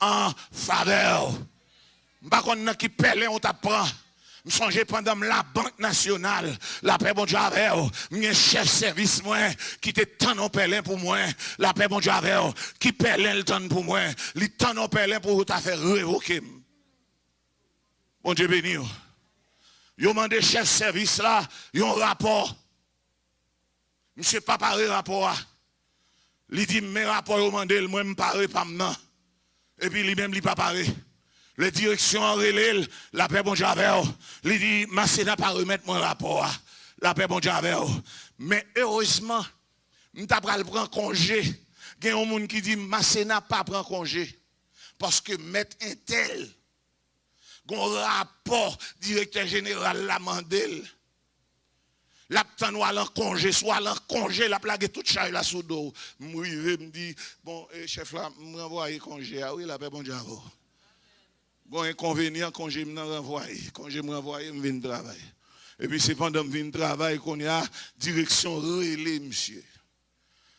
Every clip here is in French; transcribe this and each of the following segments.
en faveur. Par contre, qui pèle, on t'apprend. Je songe pendant la Banque nationale, la paix bon Dieu avec un chef service moi qui te tend en pèlerin pour moi, la paix bon Dieu avec qui pèlerin le tend pour moi, il tend en pèlerin pour t'a faire révoquer. Bon Dieu béni. Yo mandé chef service là, yon rapport. Monsieur pas paré rapport. Il dit mes rapports yo mandé moi me paré pas maintenant. Et puis lui même il pas paré. La direction en relève, la paix bon Dieu avec eux. Il dit, ma sénat pas remettre mon rapport. La paix bon Dieu avec eux. Mais heureusement, nous avons pris congé. Il y a un monde qui dit, ma sénat pas prend congé. Parce que mettre un tel, un rapport directeur général l'a mandé. La temps nous allons congé, soit allons congé, la plague toute chaille là sous dos. Moi, me dit, bon, chef là, m'envoie congé. Ah oui, la paix bon Dieu avec eux. Bon inconvénient quand je me renvoie, quand je me renvoie, je viens travailler. Et puis c'est pendant que je viens travailler qu'on y a direction relais, monsieur.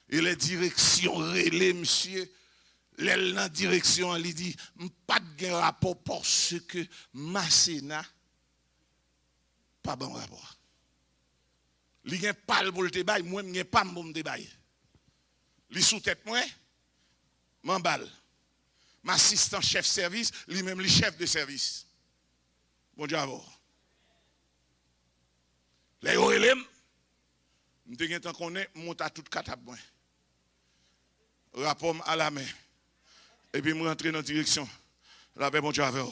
Et les directions relais, monsieur, la direction, elle dit, pas de rapport parce que ma Sénat, pas bon rapport. Il n'y a pas le pour le débat, moi, je n'ai pas le bon débat. Il sous tête, moi, m'emballe. M'assistant chef service, lui-même le chef de service. Bon Dieu, alors. Les OLM, nous avons qu'on est, monte à toute quatre points. Rapport à la main. Et puis, je rentre dans la direction. La paix, bon Dieu, avec.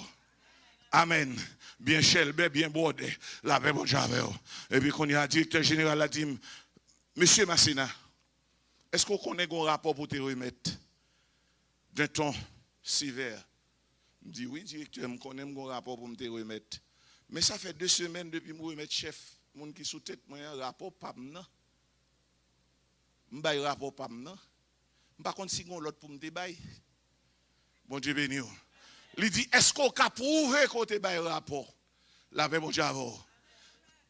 Amen. Bien chelbé, bien bordé. La paix, bon Dieu, avec. Et puis, quand il y a un directeur général, il dit, Monsieur Massena, est-ce qu'on connaît un rapport pour te remettre d'un ton sévère? Je dis oui, directeur, je connais un rapport pour me remettre. Mais ça fait 2 semaines depuis que je remets chef, mon qui sous tête, moi, un rapport pas maintenant. Je n'ai pas rapport pas maintenant. Par contre, si on l'autre pour me débailler. Bon Dieu béni. Il dit, est-ce qu'on a prouvé qu'on te baille rapport? La paix, bon Dieu, avant.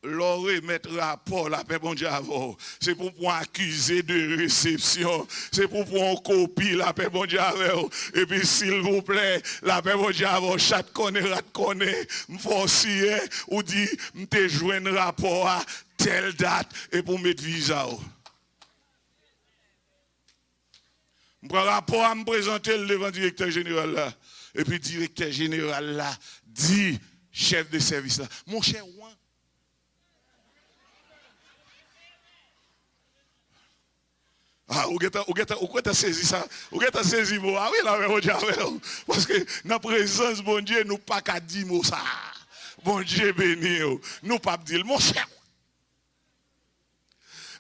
Leur remettre rapport, la paix, bon Dieu, avant. C'est pour pouvoir accuser de réception. C'est pour pouvoir copier, la paix, bon Dieu, avant. Et puis, s'il vous plaît, la paix, bon Dieu, avant. Chaque connaît, rat connaît. M'forcier, ou dit, m'te joindre rapport à telle date, et pour mettre visa. M'prends rapport à me présenter devant le directeur général là. Et puis, directeur général là, dit, chef de service là, mon cher Ouan. Ah, vous avez saisi ça? Vous avez saisi moi? Ah oui, là, mon Dieu, parce que dans la présence, bon Dieu, nous pas qu'à dire mot ça. Bon Dieu béni, nous pas dire mon cher.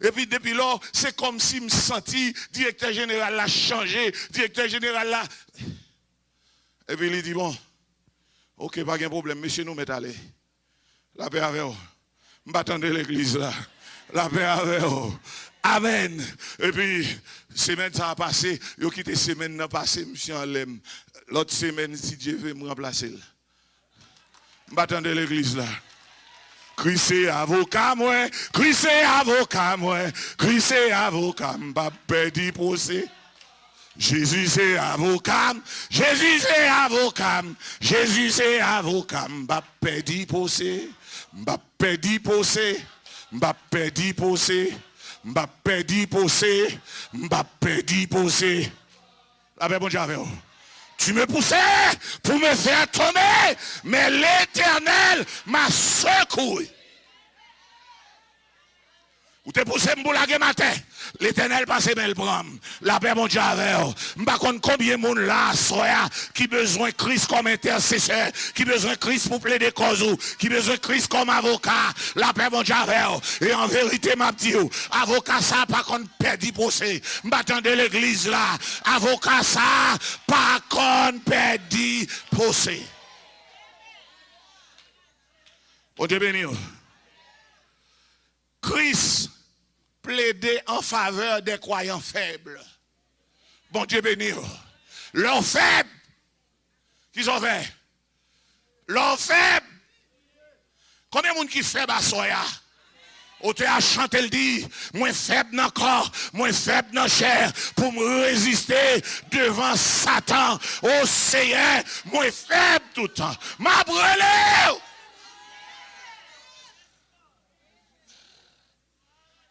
Et puis depuis là, c'est comme si me senti directeur général l'a changé, directeur général là. Et puis il dit bon, ok, pas de problème, monsieur nous met aller. La paix avec vous. M'attendez l'église là. La paix avec vous. Amen. Et puis, semaine ça a passé, yo quitté semaine n'a passé, monsieur en l'aime. L'autre semaine, si Dieu veut me remplacer. M'attendez l'église là. Christ c'est avocat moi, Christ c'est avocat moi, Christ c'est avocat, m'pa perdre procès. Jésus c'est avocat, Jésus c'est avocat, Jésus c'est avocat, m'pa perdre procès, m'pa perdre procès, m'pa perdre procès, m'pa perdre procès, m'pa perdre procès. La paix bon Dieu avec vous. Tu me poussais pour me faire tomber, mais l'Éternel m'a secoué. Ou te poussé pour la matin, l'Éternel passe belle bram. La paix mon Dieu avec vous. Je ne sais pas combien de monde là, soya, qui besoin de Christ comme intercesseur, qui besoin de Christ pour plaider cause, qui besoin de Christ comme avocat. La paix mon Dieu avec vous. Et en vérité, m'a dit, avocat ça, pas qu'on perdit procès. M'attendez l'église là. Avocat ça, pas qu'on perdit procès. Bon Dieu béni. Christ plaider en faveur des croyants faibles. Bon Dieu béni. Leurs faibles, qu'ils ont fait. Leurs faibles. Combien de monde qui fait à soya? Ou te a chanté le dit, moi faible dans le corps, moi faible dans la chair, pour me résister devant Satan. Au Seigneur, moi faible tout le temps. Ma brûlé.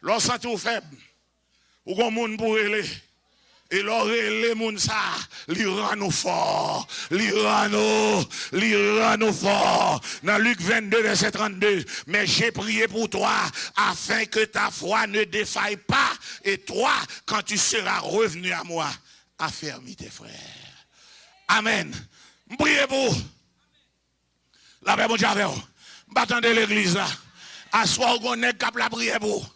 Lorsque tu es faible, ou qu'on monde pour aller. Et leur les moun ça, li rend nous fort, li rend nous fort. Dans Luc 22, verset 32, mais j'ai prié pour toi, afin que ta foi ne défaille pas, et toi, quand tu seras revenu à moi, affermis tes frères. Amen. Priez pour la paix, mon Dieu, m'attendez l'église là, assoir au gonnet cap la prière pour.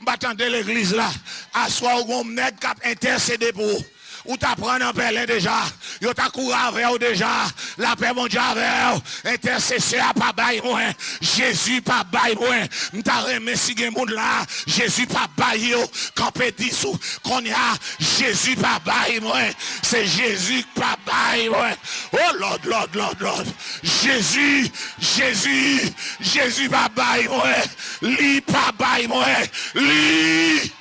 M'attendez l'église là, assoir au nèg cap intercéder pour ou t'apprendre en Pelin déjà, yo t'a couru avec déjà, la paix mon Dieu avec, intercesseur pas bail moi, Jésus pas bail moi, m'ta remet si gen monde là, Jésus pas bail yo, campé dissous, qu'on y a, Jésus pas bail moi, c'est Jésus pas bail moi, oh Lord, Jésus pas bail moi, li pas bail moi, li.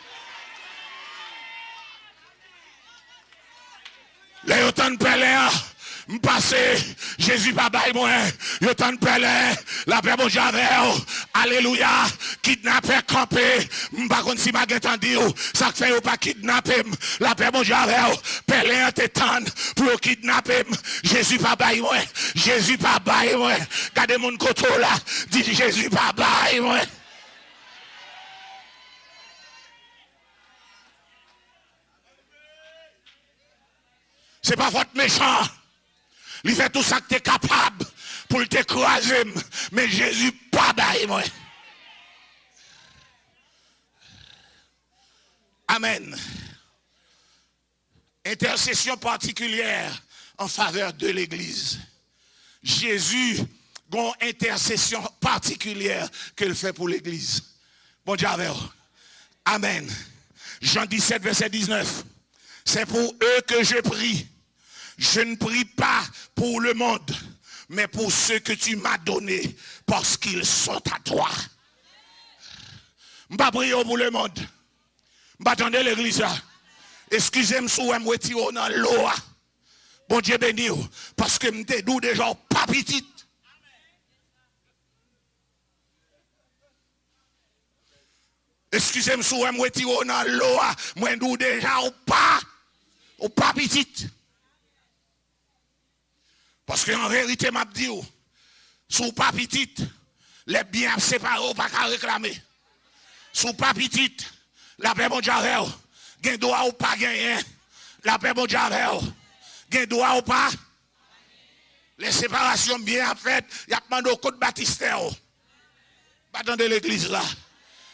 Les autant de Pelin, m'passe, Jésus pas bail moi, autant de Pelin, la paix bon Javel, alléluia, kidnapper campé, m'pas kon si m'a entendu, ça fait ou pas kidnapper, la paix bon Javel, Pelin t'étend pour kidnapper, Jésus pas bail moi, Jésus pas bail moi, gardez mon koto là, dit Jésus pas bail moi. C'est pas votre méchant. Il fait tout ça que tu es capable pour t'écraser. Mais Jésus pas bail moi. Amen. Intercession particulière en faveur de l'Église. Jésus a une intercession particulière qu'il fait pour l'Église. Bon Dieu. Amen. Jean 17, verset 19. C'est pour eux que je prie. Je ne prie pas pour le monde, mais pour ceux que tu m'as donnés, parce qu'ils sont à toi. Je ne prie pas pour le monde. Je m'attendais l'église là. Excusez-moi si je me retire dans l'eau. Bon Dieu béni, parce que je me dis déjà pas petit. Excusez-moi si je me retire dans l'eau. Moi je dis déjà ou pas petit. Parce qu'en vérité, m'a dit, sous pas petit, les biens séparés, pas qu'à réclamer. Sous pas petit, la paix bon Dieu, gen droit ou pas gagner. La paix bon Dieu, gen droit ou pas. Les séparations bien faites, il y a demandé au code baptistère. Pas dans l'église là.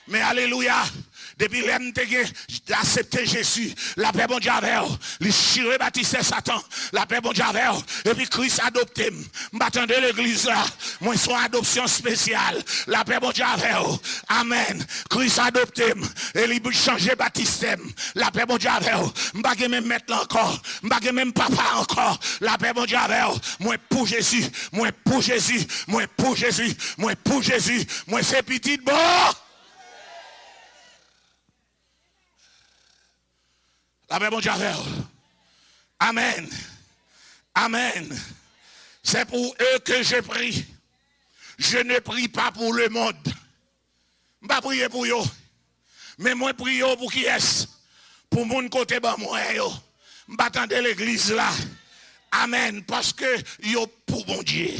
Mais alléluia. Depuis l'homme a accepté Jésus, la paix bon Dieu avec, les chiré baptisé Satan, la paix bon Dieu avec, et puis Christ adopté. M'attendez l'église là, moi son adoption spéciale, la paix bon Dieu avec, amen. Christ adopté, et il changé baptisé, la paix bon Dieu avec, m'bagé même mettre encore, m'bagé même papa encore, la paix bon Dieu avec, moi pour Jésus, moi pour Jésus, moi pour Jésus, moi pour Jésus, moi c'est petit bon. La paix, bon Dieu. Amen. Amen. C'est pour eux que je prie. Je ne prie pas pour le monde. Je ne vais pas prier pour eux. Mais moi, prie pour qui est-ce? Pour mon côté, moi. Je vais attendre l'église là. Amen. Parce que yo pour mon Dieu.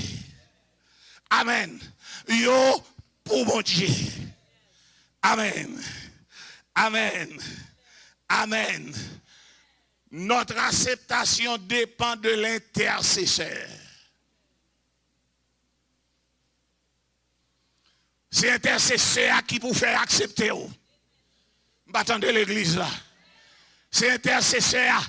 Amen. Yo pour mon Dieu. Amen. Amen. Amen. Notre acceptation dépend de l'intercesseur. C'est l'intercesseur qui vous fait accepter. Attendez l'église là. C'est l'intercesseur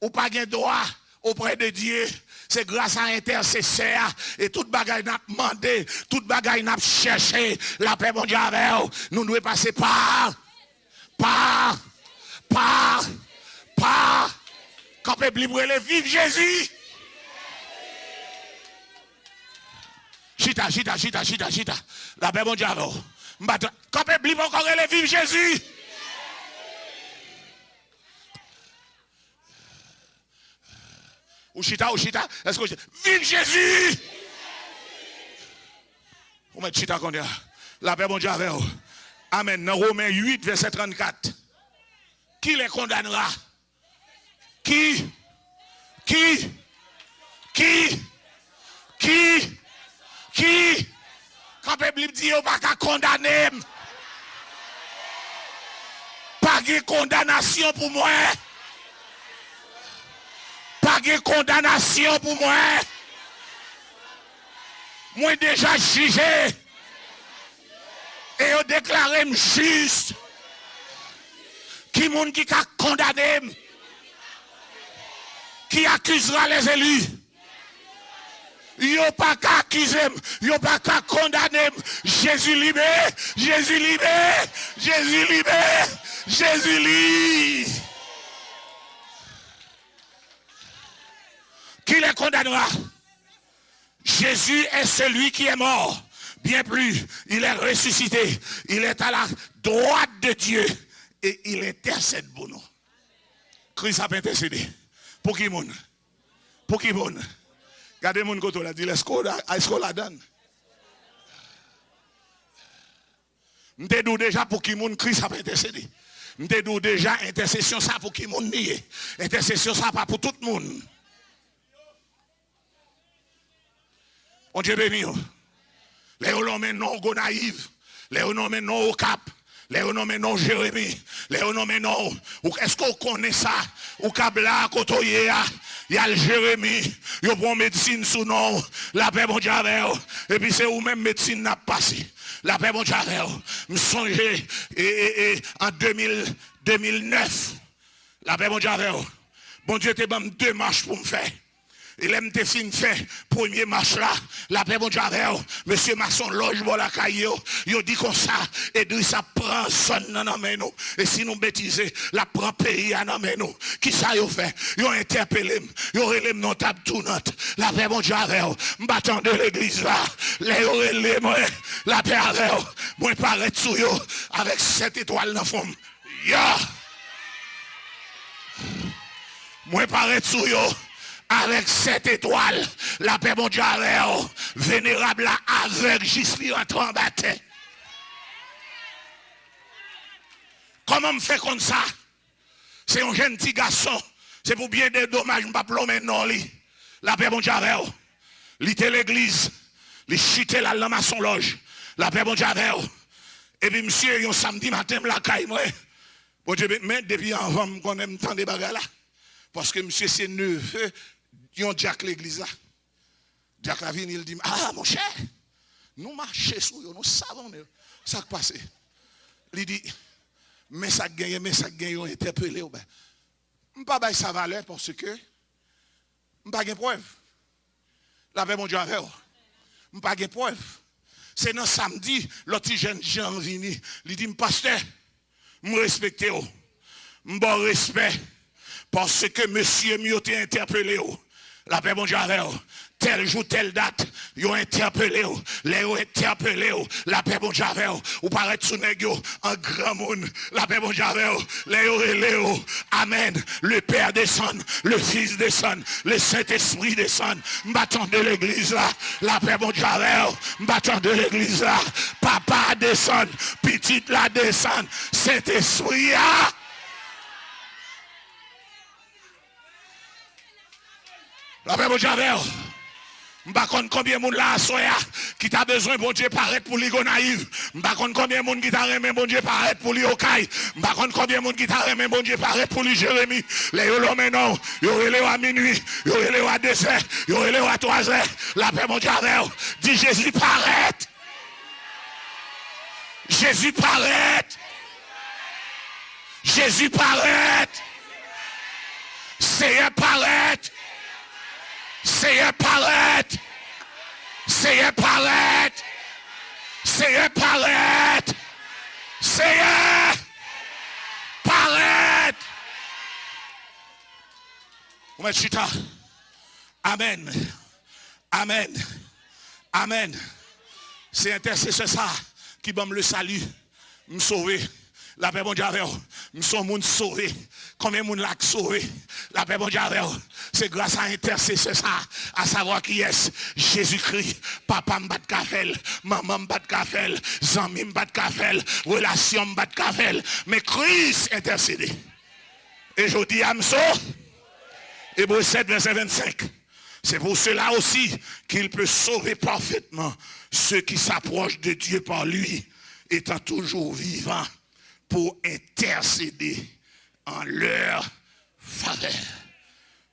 ou pas de droit auprès de Dieu. C'est grâce à l'intercesseur et toute bagaille n'a demandé, toute bagaille n'a cherché. La paix mon Dieu avec nous devons passer par. Quand le peuple libre le vive Jésus. Chita. La paix mon Dieu. Quand le livre encore les vive Jésus. Ou chita, est-ce que vive Jésus? Vous mettez chita qu'on dit, la paix bon Dieu avec vous. Amen. Dans Romains 8, verset 34. Qui les condamnera? Qui? Quand la Bible dit, on ne va pas condamner. Pas de condamnation pour moi. Pas de condamnation pour moi. Moi déjà jugé. Et on déclaré juste. Qui monde qui a condamné? Qui accusera les élus? Yo pas qu'à accuser, yo pas qu'à condamner. Jésus libère, Jésus libère, Jésus libère, Jésus libère. Qui les condamnera? Jésus est celui qui est mort. Bien plus, il est ressuscité. Il est à la droite de Dieu. Et il intercède pour nous. Christ a intercédé. Pour qui monde? Pour qui monde? Regardez mon côté là, dit est-ce qu'on la donne? M'te dou déjà pour qui monde Christ a intercédé. M'te dou déjà intercession ça pour qui monde nié. Intercession ça pas pour tout le monde. On Dieu béni. Les renommés non go naïve, les renommés non au cap. Les renommés non Jérémie, les renommés non. Est-ce qu'on connaît ça? Ou kabla kotoye il y a le Jérémie, il prend médecine sous nom, la paix bon Dieu avec. Et puis c'est où même médecine n'a passé. La paix bon Dieu avec. Me songer en 2009, la paix bon Dieu avec. Bon Dieu te donne 2 marches pour me faire. Il aime te fin fait premier marche là, la paix bon Dieu avec monsieur Masson loge pour la caillou, il dit comme ça, et dit ça prend son nan men nous, et si nous bêtiser, la prend pays nan men nous, qui ça yo fait, yo interpellé, yo relé non table tout note, la paix bon Dieu avec m'battant de l'église là, les yo relé moi, la paix avec moi paraît sous yo, avec 7 étoiles dans fond, ya, moi paraît sous yo, avec 7 étoiles, la paix mon Dieu avec vénérable là, avec Gisli entre en bataille. Comment me fait comme ça? C'est un jeune petit garçon. C'est pour bien des dommages, je ne vais pas plomber non li. La paix mon Dieu avec il était l'église, il chutait là dans son loge. La paix mon Dieu avec et puis monsieur, un samedi matin, la caille moi. Bon Dieu, mais depuis avant, je connais tant de bagages là. Parce que monsieur, c'est neveu. Ils ont Jack l'église là. Jack la vient, il dit, ah mon cher, nous marchons sur eux, nous savons ça qui passe. Il dit, mais ça gagne, ils ont interpellé. Je ne peux pas bailler sa valeur parce que je n'ai pas de preuve. La paix mon Dieu avec vous. Je n'ai pas de preuve. C'est dans samedi, l'autre jeune Jean venu, il dit, pasteur, je respecte vous. Je bon respect parce que monsieur m'a interpellé. La paix, bon Dieu, tel jour, telle date, ils ont interpellé, les ont interpellé, la paix, bon Dieu, ou paraît sous négio, en grand monde, la paix, bon Dieu, les ont relé, amen, le Père descend, le Fils descend, le Saint-Esprit descend, m'battant de l'église là, la paix, bon Dieu, m'battant de l'église là, papa descend, petite là descend, Saint-Esprit là. La paix, bon Dieu, je ne sais pas combien de monde là, qui t'a besoin, bon Dieu, paraître pour l'ego naïf. Je ne sais pas combien de monde qui t'a remis, bon Dieu, paraître pour l'Okai. Je ne sais pas combien de monde qui t'a remis, bon Dieu, paraître pour Jérémie. Les hommes, non, ils ont à minuit, ils ont à 2 heures, ils ont à 3 heures. La paix, bon Dieu, dit Jésus, paraît. Jésus, paraît. Jésus, paraît. Seigneur, paraît. Seigneur paraître, Seigneur paraître, Seigneur paraître, Seigneur paraître. On met chita. Amen. Amen. Amen. C'est intercesseur ça qui va le salut, me sauver. La paix bon Dieu avec vous. Nous sommes monde sauvé. Combien de monde l'a sauvé? La paix bon Dieu avec vous. C'est grâce à intercesseur ça, à savoir qui est Jésus-Christ. Papa m'bat café, maman m'bat café, zami m'bat café, relation m'bat café, mais Christ intercédé. Et je dis à Amso, Hébreux 7, verset 25. C'est pour cela aussi qu'il peut sauver parfaitement ceux qui s'approchent de Dieu par lui, étant toujours vivants pour intercéder en leur faveur.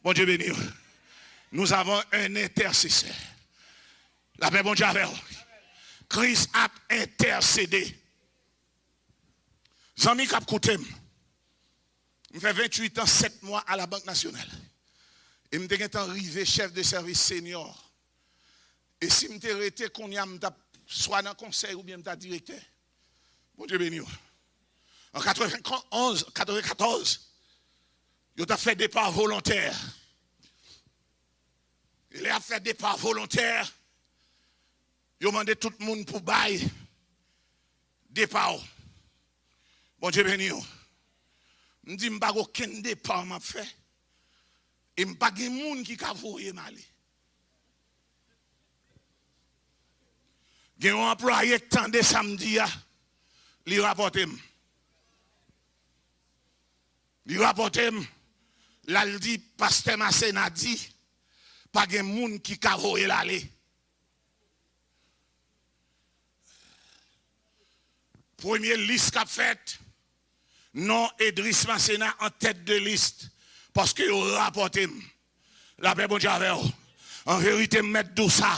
Bon Dieu béni. Nous avons un intercesseur. La paix bon Dieu avec vous. Christ a intercédé. Zami Kap Koutem. Je fais 28 ans, 7 mois à la Banque nationale. Et je suis arrivé chef de service senior. Et si je suis arrêté, soit dans le conseil ou bien dans le directeur. Bon Dieu béni. En 94, il a fait départ volontaire. Il a fait départ volontaire. Il a demandé tout le monde pour bailler départ. Bon Dieu béni. Je me dis, je n'ai pas aucun départ m'a fait. Et je n'ai pas de monde qui a voulu m'aller. Il y a un employé qui tendait samedi, il rapporte. Il rapporte, là, il dit, pasteur Massena dit, pas de monde qui a voulu l'aller. Première liste qu'a faite, non Idriss Massena en tête de liste. Parce que vous rapportez, la paix bon Dieu avec vous. En vérité, mettre tout ça,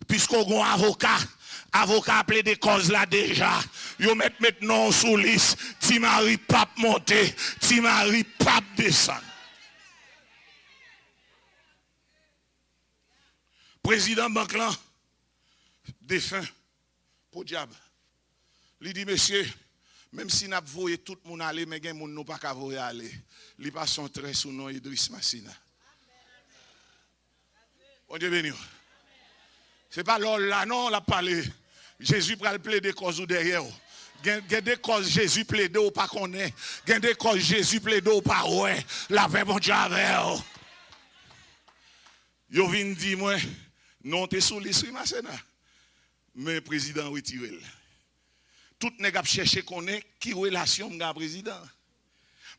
puisqu'on a un avocat a plaidé des causes là déjà. Vous mettez maintenant sous liste, Timari Pape monter, Timari Pape descendre. Président Banclan, défunt, pour diable. Il dit, monsieur, même si nous avons voyé tout le monde aller, mais il n'y a pas qu'à voir aller. Il passe son trait sous nom Idriss Massena. Bon Dieu béni. Ce n'est pas là, non, on a parlé. Jésus pral plaider cause ou derrière. Il y a des causes Jésus plaide ou pas qu'on est. Il y a des causes Jésus plaide ou pas ouais. La paix bon Dieu avec vous. Yo vinn di moi non t'es sous l'esprit Massena. Mais président retiré. Tout nèg a cherché connaît qui relation m'ga président.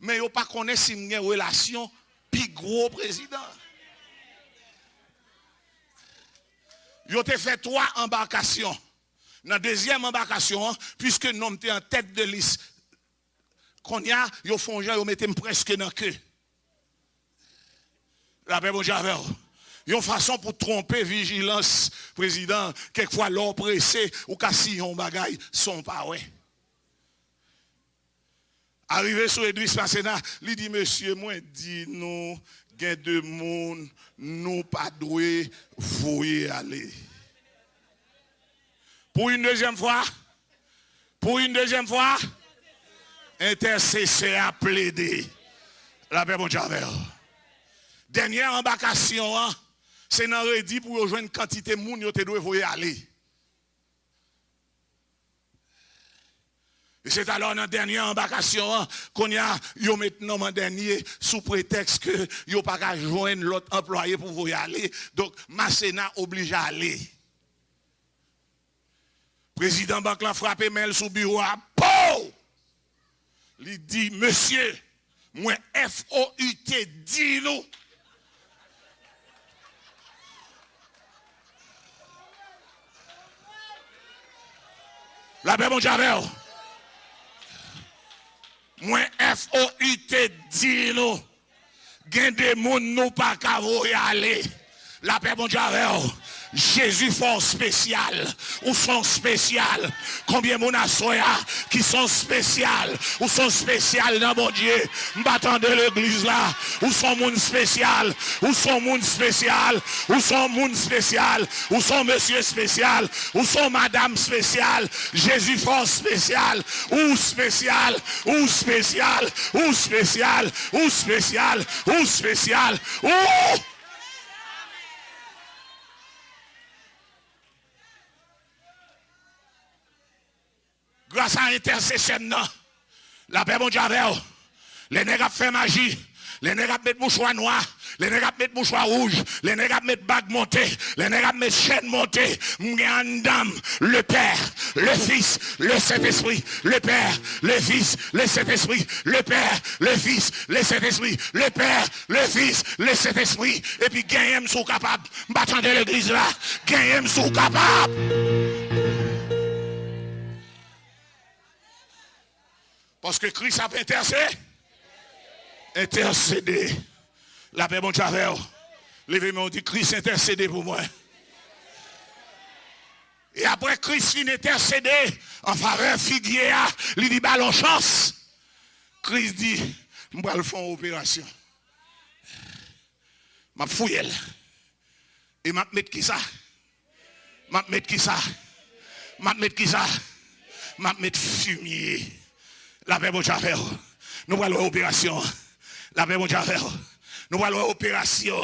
Mais yo pas connaît si m'ga relation pi gros président. Yo te fait 3 embarcations. Dans la deuxième embarcation, puisque nous sommes en tête de liste, qu'on y a, yo font gens, yo mettez presque dans queue. La paix bon Dieu avec vous. Une façon pour tromper vigilance, président, quelquefois l'or pressé ou cassillon bagaille, sont pas ouais. Arrivé sur Idriss Massena, il dit, monsieur, moi, dit nous, gain de monde, nous pas doué, voyez aller. Pour une deuxième fois, intercesseur a plaidé. La paix, bon Dieu, avec vous. Dernière embarcation, c'est dans le redit pour rejoindre une quantité de monde qui doit aller. Et c'est alors dans la dernière embarcation qu'on a maintenant en dernier sous prétexte que yo pas qu'à joindre l'autre employé pour y aller. Donc Massena oblige à aller. Président Banque l'a frappé mail sous bureau à Pau. Il dit monsieur, moi FOUT dit nous. La paix mon Dieu. Moi FOUT dit nous. Gen de moun nous pas qu'à y aller. La paix mon Dieu. Jésus force spécial ou sont spécial. Combien mon assoya qui sont spécial ou sont spécial dans mon Dieu. M'battant de l'église là. Ou sont moun spécial. Ou sont moun spécial. Ou sont moun spécial. Ou sont monsieur spécial. Ou sont madame spécial. Jésus force spécial. Ou spécial. Ou spécial. Ou spécial. Ou spécial. Ou spécial. Ou grâce à l'intercession, la paix, bon Dieu, avec vous. Les nègres fait magie. Les nègres mettent mouchoir noir, les nègres mettent mouchoir rouge, les nègres mettent bague montée, les nègres mettent chaîne montée. M'gandam, le Père, le Fils, le Saint-Esprit, le Père, le Fils, le Saint-Esprit, le Père, le Fils, le Saint-Esprit, le Père, le Fils, le Saint-Esprit. Et puis gagnez sous capable. M'attendez l'église là, gagnez sous capable. Parce que Christ a intercédé. La paix, bon Dieu, levez-moi, on dit Christ intercédé pour moi. Et après Christ finit intercédé en faveur figuier, il dit ballon chance. Christ dit, je vais faire une opération. Je vais fouiller. Et je vais mettre qui ça? Je vais mettre qui ça? Je vais mettre qui ça? Je vais mettre fumier. La paix, bon Dieu, nous allons faire opération. La paix, mon Dieu, nous allons faire opération.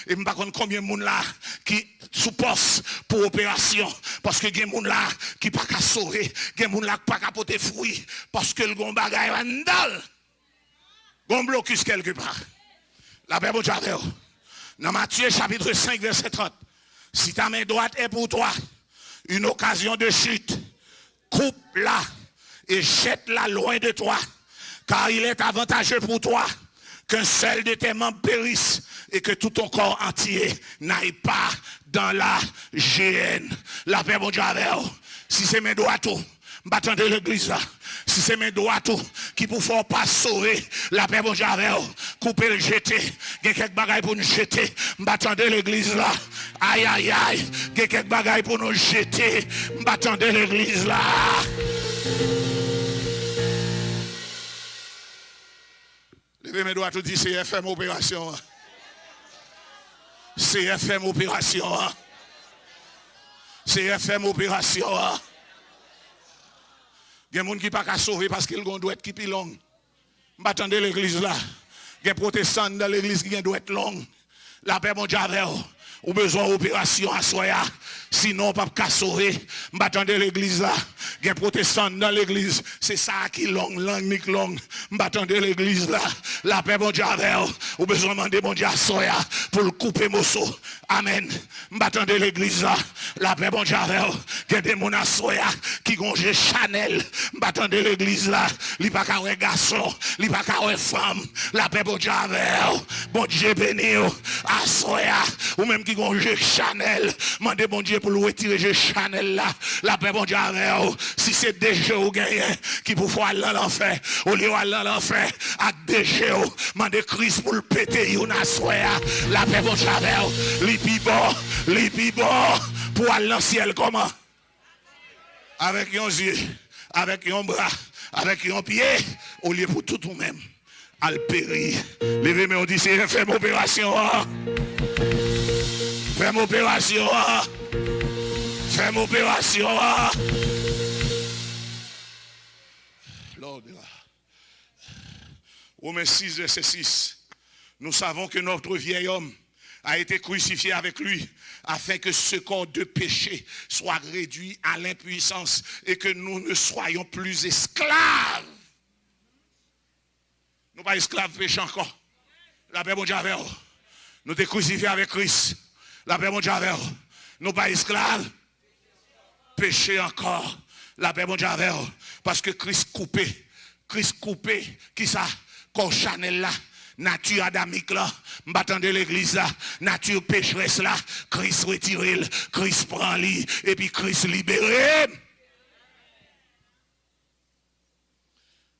Et je ne sais pas combien de monde là qui sous poste pour opération. Parce que il y a des gens là qui ne peuvent pas sauver. Il y a des gens là qui ne peuvent pas porter fruit. Parce que le bagage est vandal. Il y a un blocus quelque part. La paix, mon Dieu, dans Matthieu chapitre 5, verset 30. Si ta main droite est pour toi une occasion de chute, coupe-la et jette-la loin de toi. Car il est avantageux pour toi qu'un seul de tes membres périsse et que tout ton corps entier n'aille pas dans la géhenne. La paix, mon Dieu, avec vous. Si c'est mes doigts tout, m'attendez l'église là. Si c'est mes doigts tout, qui pour faire pas sauver, la paix, mon Dieu, avec vous. Couper le jeter. Il y a quelques bagailles pour nous jeter. M'attendez l'église là. Aïe, aïe, aïe. Il y a quelques bagailles pour nous jeter. M'attendez l'église là. Levez mes doigts, tout dit CFM opération. CFM opération. CFM opération. Il y a des gens qui ne peuvent pas sauver parce qu'ils doivent être qui plus long. M'attendez l'église là. Il y a des protestants dans l'église qui doivent être long. La paix, mon Dieu, ou besoin d'opération à soya. Sinon, pas qu'à sauver. M'attendez l'église là. Il y a des protestants dans l'église. C'est ça qui long, long. M'attendez l'église là. La paix, mon Dieu, ou besoin de demander, mon Dieu, à soya pour le couper morceau. Amen. M'attendez l'église là. La paix, mon Dieu, il y a des gens à soya qui gonge Chanel. M'attendez l'église là. Il n'y a pas qu'à garçon. Il n'y a pas qu'à femme. La paix, mon Dieu, bon Dieu béni. À soya. Ou même qui gonge Chanel. Mandez, mon Dieu, pour le retirer Chanel là. La paix, bon Dieu, si c'est des jeux ou gagnent qui pour faire aller dans l'enfer, au lieu d'aller dans l'enfer, à des jeux, mandez Christ pour le péter, yon a soya. La paix, bon Dieu, les bon, pour aller dans le ciel, comment? Avec un yeux, avec un bras, avec un pied, au lieu pour tout nous-mêmes, à le périr. Levez, mais on dit, c'est faire mon opération. Faire mon opération. Faire mon opération. Lord, Romains 6, verset 6. Nous savons que notre vieil homme a été crucifié avec lui afin que ce corps de péché soit réduit à l'impuissance et que nous ne soyons plus esclaves. Nous pas esclaves péché encore. La paix, mon Dieu, nous sommes crucifiés avec Christ. La paix, mon Dieu, nous pas esclaves péché encore. La paix, mon Dieu, parce que Christ coupé, qui ça? Corps Chanel là. Nature adamique là, m'attendez l'église là, nature pécheresse là, Christ retiré, Christ prend lui, et puis Christ libéré.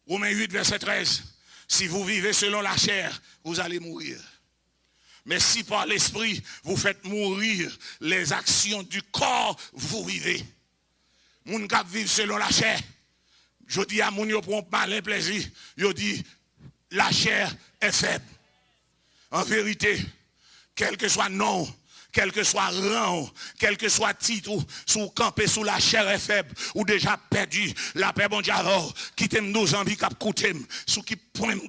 Romains 8, verset 13. Si vous vivez selon la chair, vous allez mourir. Mais si par l'esprit, vous faites mourir les actions du corps, vous vivez. Moun kap vivre selon la chair. Je dis à moun yo prend malin plaisir, yo dit la chair est faible. En vérité, quel que soit nom, quel que soit rang, quel que soit titre, sous camper sous la chair est faible, ou déjà perdu, la paix bon Dieu, qui t'aime nos envies, qui t'aime, sous qui point me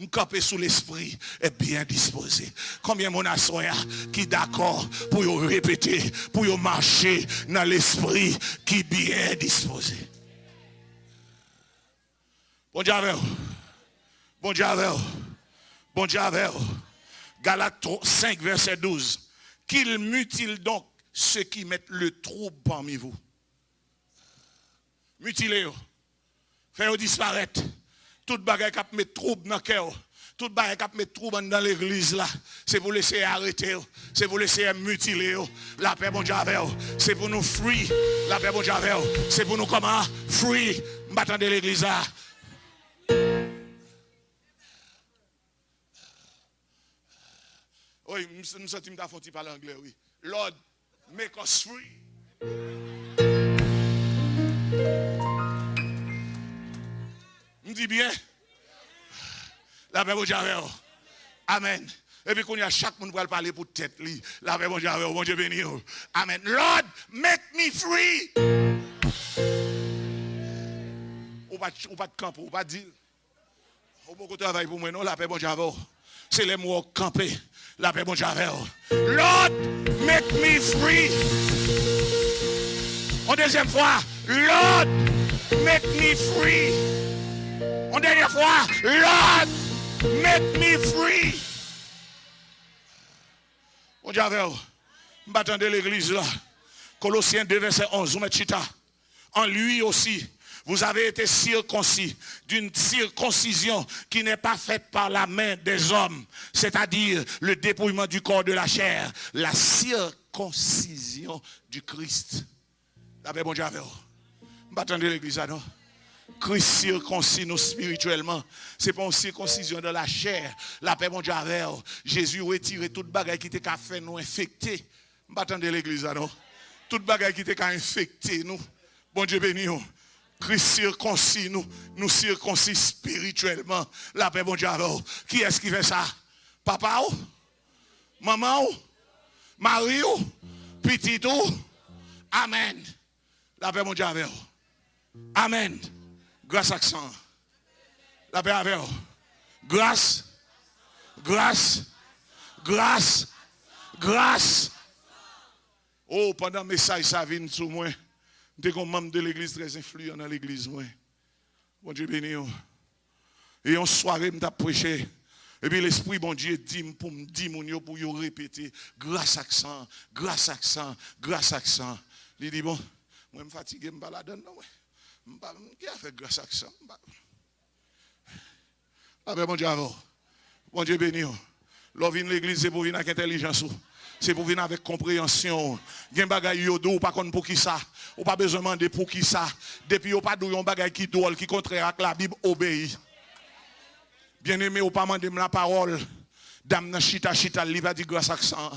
camper sous l'esprit, est bien disposé. Combien mon assoya qui d'accord pour y répéter, pour y marcher dans l'esprit qui est bien disposé. Bon Dieu avec vous. Bon Dieu avec vous. Bon Dieu avec vous. Galates 5, verset 12. Qu'il mutile donc ceux qui mettent le trouble parmi vous. Mutilez-vous. Faites-vous disparaître. Tout bagaille qui met trouble dans le cœur. Tout bagaille qui met trouble dans l'église là. C'est pour laisser arrêter. C'est pour laisser mutiler. La paix bon Dieu avec vous. C'est pour nous free. La paix bon Dieu avec vous. C'est pour nous comment? Free. M'attendez l'église là. Oui, nous sommes fait parler anglais, oui. Lord, make us free. Me dit bien. La paix, bon Dieu, amen. Et puis, quand il y a chaque monde pour parler pour tête, la paix, bon Dieu, béni. Amen. Lord, make me free. Ou pas de camp, ou pas de dire. Ou beaucoup de travail pour moi, non, la paix, bon Dieu, c'est les mots camper. La paix, bon Dieu, Lord, make me free. En deuxième fois, Lord, make me free. En dernière fois, Lord, make me free. Bon Dieu, m'attendez l'église là. Colossiens 2, verset 11, vous mettez chita. En lui aussi, vous avez été circoncis d'une circoncision qui n'est pas faite par la main des hommes, c'est-à-dire le dépouillement du corps de la chair, la circoncision du Christ. La paix, bon Dieu, m'attendez l'église là, non? Christ circoncis nous spirituellement. Ce n'est pas une circoncision de la chair. La paix, mon Dieu, Jésus a retiré toute bagaille qui était qu'à faire nous infecter. M'attendez l'église là, non? Toute bagaille qui était qu'à infecter nous. Bon Dieu béni. Christ circoncis nous circoncis spirituellement. La paix, bon Dieu, qui est-ce qui fait ça? Papa ou? Maman ou? Mari ou? Petit ou? Amen. La paix, mon Dieu, amen. Grâce à ça. La paix avec vous. Grâce. Grâce. Grâce. Grâce. Oh, pendant le message, ça vient sur moi. Je suis un membre de l'église très influent dans l'église. Bon Dieu béni. Et en soirée, je prêché. Et puis l'esprit, bon Dieu, dit pour me dire, pour y répéter. Grâce à ça. Grâce à ça. Grâce à ça. Il dit, bon, moi, je me fatigue, je me balade. Qui a fait grâce à ça? Ah ben bon Dieu, bon Dieu béni. L'on vient l'église, c'est pour venir avec intelligence. C'est pour venir avec compréhension. Il y a un bagage yodo, pas contre pour qui ça. Ou pas besoin de demander pour qui ça. Depuis, ou pas de un bagage qui doit, qui contraire avec la Bible, obéit. Bien aimé, ou pas demander la parole. Dame chita, il va dire grâce à ça.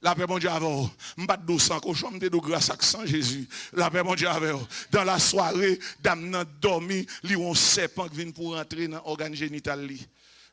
La paix, mon Dieu, avant. M'pas de sang, cochon, m'te de grâce à sang Jésus. La paix, mon Dieu, avant. Dans la soirée, dame n'a dormi, li on serpent qui vient pour rentrer dans l'organe génital li.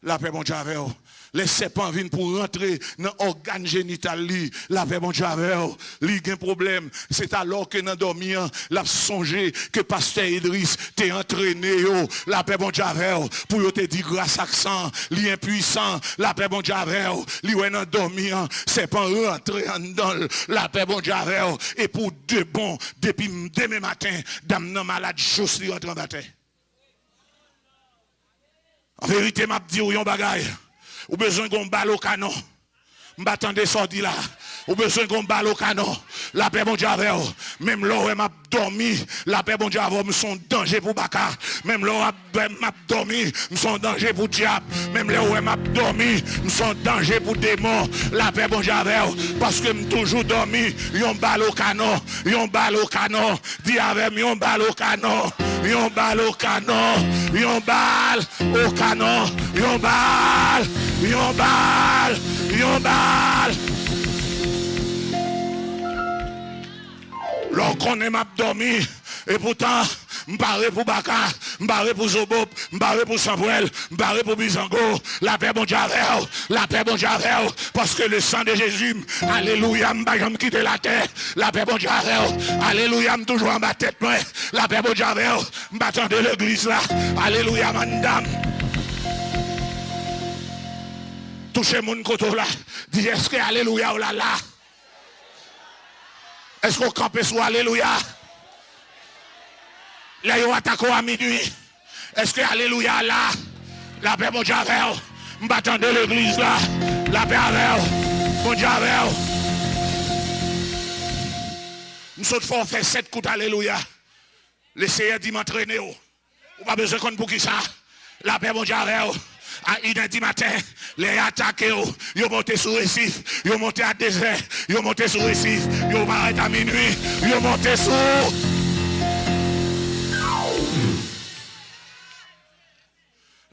La paix, mon Dieu, avant. Les serpents viennent pour rentrer dans l'organe génital li. La paix, mon Dieu, avant. Li gen problème. C'est alors que dans dormi, l'a songé que pasteur Idriss t'est entraîné yo. La paix, mon Dieu, avant. Pour te dire grâce à sang, li impuissant. La paix, mon Dieu, avant. Li ouais dans dormi, serpent rentrer en dedans. La paix, mon Dieu, avant. Et pour de bon, depuis demain matin, dame nan malade, chose li rentre en bataille. En vérité, m'a dit ou yon bagay. Ou besoin qu'on balle au canon. M'attendez sorti là. Ou besoin qu'on balle au canon. La paix, bon Dieu, même là où m'a dormi, la paix, bon Dieu, me sont danger pour Baka. Même là où m'a dormi, me sont danger pour diable. Même là où m'a dormi, me sont danger pour démon. La paix, bon Dieu, parce que me toujours dormi, yon balle au canon. Yon balle au canon. Dis avec yon balle au canon. Yon balle au canon. Yon balle au canon. Yon balle. Yon balle. Yon balle. Lorsqu'on est m'a dormi, et pourtant, m'barré pour Baka, m'barré pour Zobop, m'barré pour Samuel, m'barré pour Bizango, la paix bon Dieu, la paix bon Dieu, parce que le sang de Jésus, alléluia, m'bagam quitter la terre, la paix bon Dieu, alléluia, m'toujours en ma tête, la paix bon Dieu, m'battant de l'église là, alléluia, madame. Touchez mon côté là, dis est-ce que alléluia, oh là là. Est-ce qu'on campe sur alléluia? Là, ils attaquent à minuit. Est-ce que alléluia là? La paix, bon Dieu avec vous. M'attendez l'église là. La paix avec vous. Bon Dieu avec vous. Nous sommes forts faire 7 coups alléluia. Le Seigneur dit m'entraîner. Ou pas besoin qu'on pour qui ça. La paix, bon Dieu avec vous. À 1h du matin, les attaqués, ils montent sur Récif, ils montent à désert, ils montent sur Récif, ils arrêtent à minuit, ils montent sur.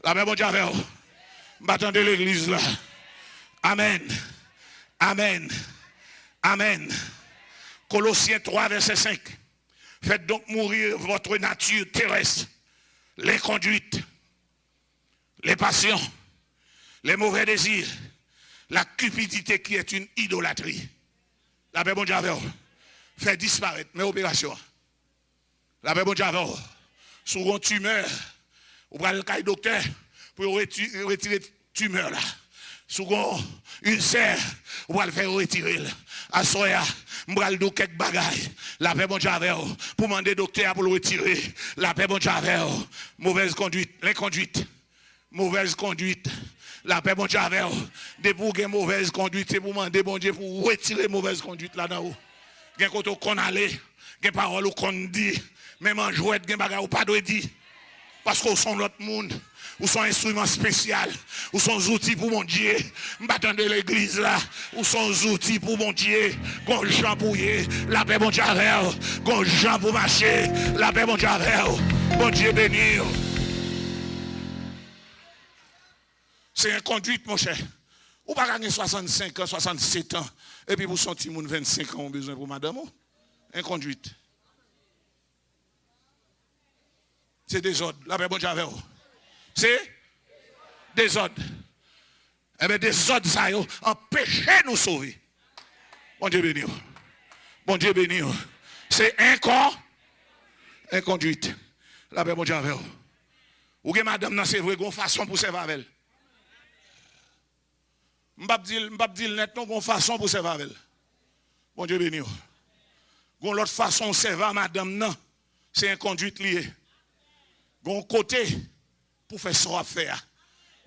La paix, bon Dieu avec vous. M'attendez l'église là. Amen. Amen. Amen. Colossiens 3, verset 5. Faites donc mourir votre nature terrestre, les conduites, les passions, les mauvais désirs, la cupidité qui est une idolâtrie. La paix, bon Dieu avec vous. Fait disparaître mes opérations. La paix, bon Dieu avec vous. Sous une tumeur, vous prenez le cas du docteur pour retirer tumeur là. Sous une serre, vous allez le faire retirer. À soya, vous allez faire quelques bagailles. La paix, bon Dieu avec vous. Pour demander au docteur pour le retirer. La paix, bon Dieu avec vous. Mauvaise conduite, l'inconduite. Mauvaise conduite. La paix, bon Dieu avec vous. Dès pour une mauvaise conduite, c'est pour demander bon Dieu pour retirer mauvaise conduite là-dedans. Il y a côté qu'on allait, il y a parole qu'on dit, même en jouet, il y a bagaille ou pas de dire. Parce qu'on sont l'autre monde. Ou sont instruments spéciaux, ou sont outils pour mon Dieu. M'attends de l'église là, ou sont outils pour mon Dieu. Gon Jean pour y, la paix bon Dieu avec, gon Jean pour marcher, la paix bon Dieu avec, bon Dieu béni. C'est une conduite mon cher. Ou pas gagner 65 ans, 67 ans, et puis pour son petit monde 25 ans, on a besoin pour madame. Une conduite. C'est désordre, la paix bon Dieu avec. C'est désordre. Eh bien, désordre, ça empêche nous sauver. Bon Dieu béni. Bon Dieu béni. C'est inconduite. La paix, bon Dieu avec vous. Ou que madame, c'est vrai, une façon pour servir avec elle. Je ne vais pas dire net, non, une façon pour servir avec elle. Bon Dieu béni. Une autre façon de servir madame, non, c'est inconduite liée. Un côté. Pour faire ça à faire.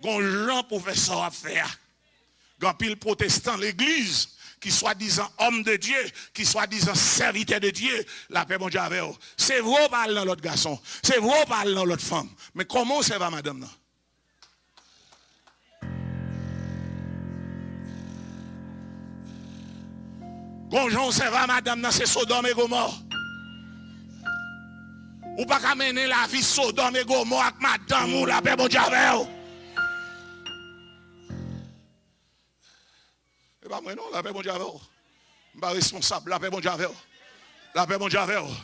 Gon gens pour faire ça à faire. Gon pile protestant l'église qui soit disant homme de Dieu, qui soit disant serviteur de Dieu, la paix bon Dieu avec vous. C'est vous parler dans l'autre garçon, c'est vous parler dans l'autre femme. Mais comment ça va madame là? Gon gens ça va madame là, c'est Sodome et Gomorrhe. Ou pas qu'à mener la vie Sodome et Gomorrhe avec madame ou la paix bon Dieu avec vous. Et pas moi non, la paix bon Dieu avec vous. Je suis pas responsable, la paix bon Dieu avec vous. La paix bon Dieu avec vous.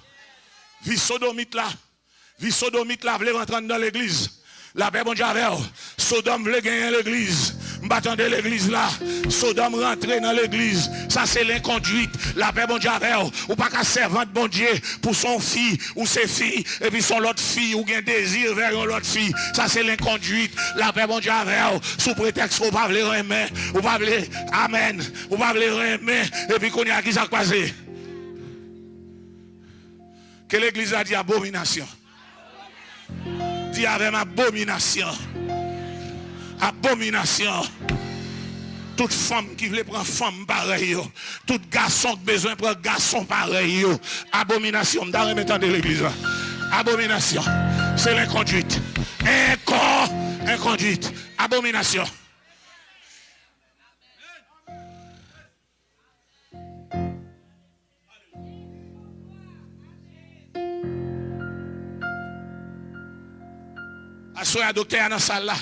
Vie sodomite là voulait rentrer dans l'église. La paix bon Dieu avec vous. Sodome voulait gagner l'église. M'attendez l'église là. Sodome rentrer dans l'église. Ça c'est l'inconduite. La paix bon Dieu avec vous. Ou pas qu'à servante bon Dieu pour son fille ou ses filles. Et puis son l'autre fille ou un désir vers l'autre fille. Ça c'est l'inconduite. La paix bon Dieu avec vous. Sous prétexte qu'on pas vouloir aimer. Ou pas vouloir amen. Ou pas vouloir aimer. Et puis qu'on y a qui ça passé. Que l'église a dit abomination. Dit avec abomination. Abomination. Toute femme qui veut prendre femme pareil. Tout garçon qui besoin de prendre garçon pareil. Abomination. Dans le temps de l'église. Abomination. C'est l'inconduite. Inconduite. Abomination. Assoyez un docteur dans la salle là.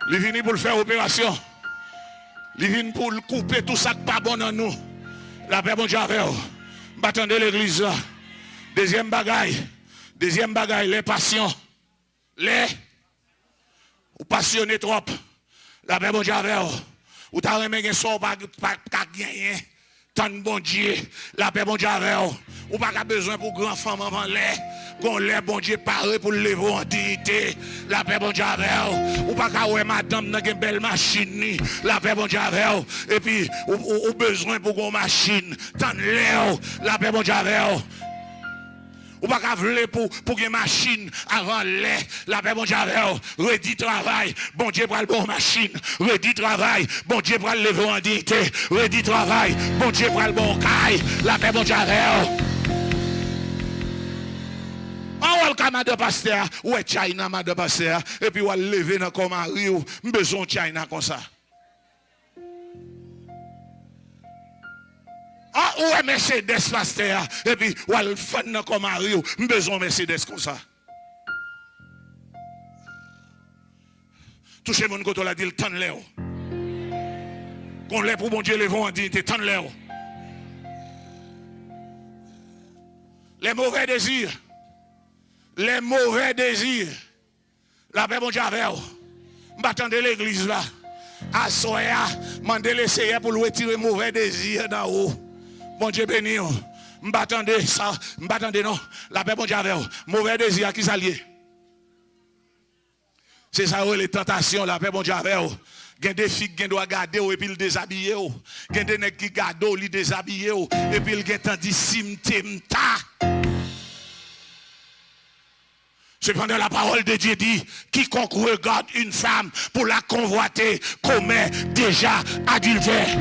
Il vient pour le faire opération. Il vient pour couper tout ça qui n'est pas bon dans nous. La paix bon Dieu avec vous. M'attendez l'église là. Deuxième bagaille, les passions. Ou passionné trop. La paix bon Dieu avec vous. Ou t'as remis un sort pas gagner. Tant bon Dieu. La paix bon Dieu avec vous. Ou pas besoin pour grand femme avant l'air. Qu'on l'ait bon Dieu paré pour le lever en dignité. La paix bon Dieu avec vous. Ou pas qu'à ouais madame dans une belle machine. La paix bon Dieu avec vous. Et puis ou besoin pour une machine. Tant l'air. La paix bon Dieu avec vous. Ou pas qu'à vouloir pour une machine avant l'air. La paix, bon Dieu, redit travail. Bon Dieu, pour le bon machine. Redit travail. Bon Dieu, pour le lever en dignité. Redit travail. Bon Dieu, pour le bon caille. La paix, bon Dieu, on va le de pasteur. Ou est China, madame pasteur. Et puis on va lever dans comme un rio. Besoin de China comme ça. Ah, ou est Mercedes pasteur. Et puis on va le faire comme un rio. Besoin de Mercedes comme ça. Touchez mon côté, la dit le temps de l'air. Qu'on l'ait pour bon Dieu, les vont en dignité, tant de l'air. Les mauvais désirs. Les mauvais désirs. La paix, bon Dieu, avec vous. M'attendez l'église là. À Soya, mandez le Seigneur pour le retirer mauvais désirs d'en haut. Bon Dieu béni. M'attendez ça. M'attendez non. La paix, bon Dieu, avec vous. Mauvais désir, à qui s'allie? C'est ça, les tentations, la paix, bon Dieu, avec vous. Il y a des filles qui doivent garder et puis le déshabiller. Il y a des nègres qui gardent et déshabiller. Et puis il y a des simtemta. Cependant, la parole de Dieu dit, quiconque regarde une femme pour la convoiter commet déjà adultère.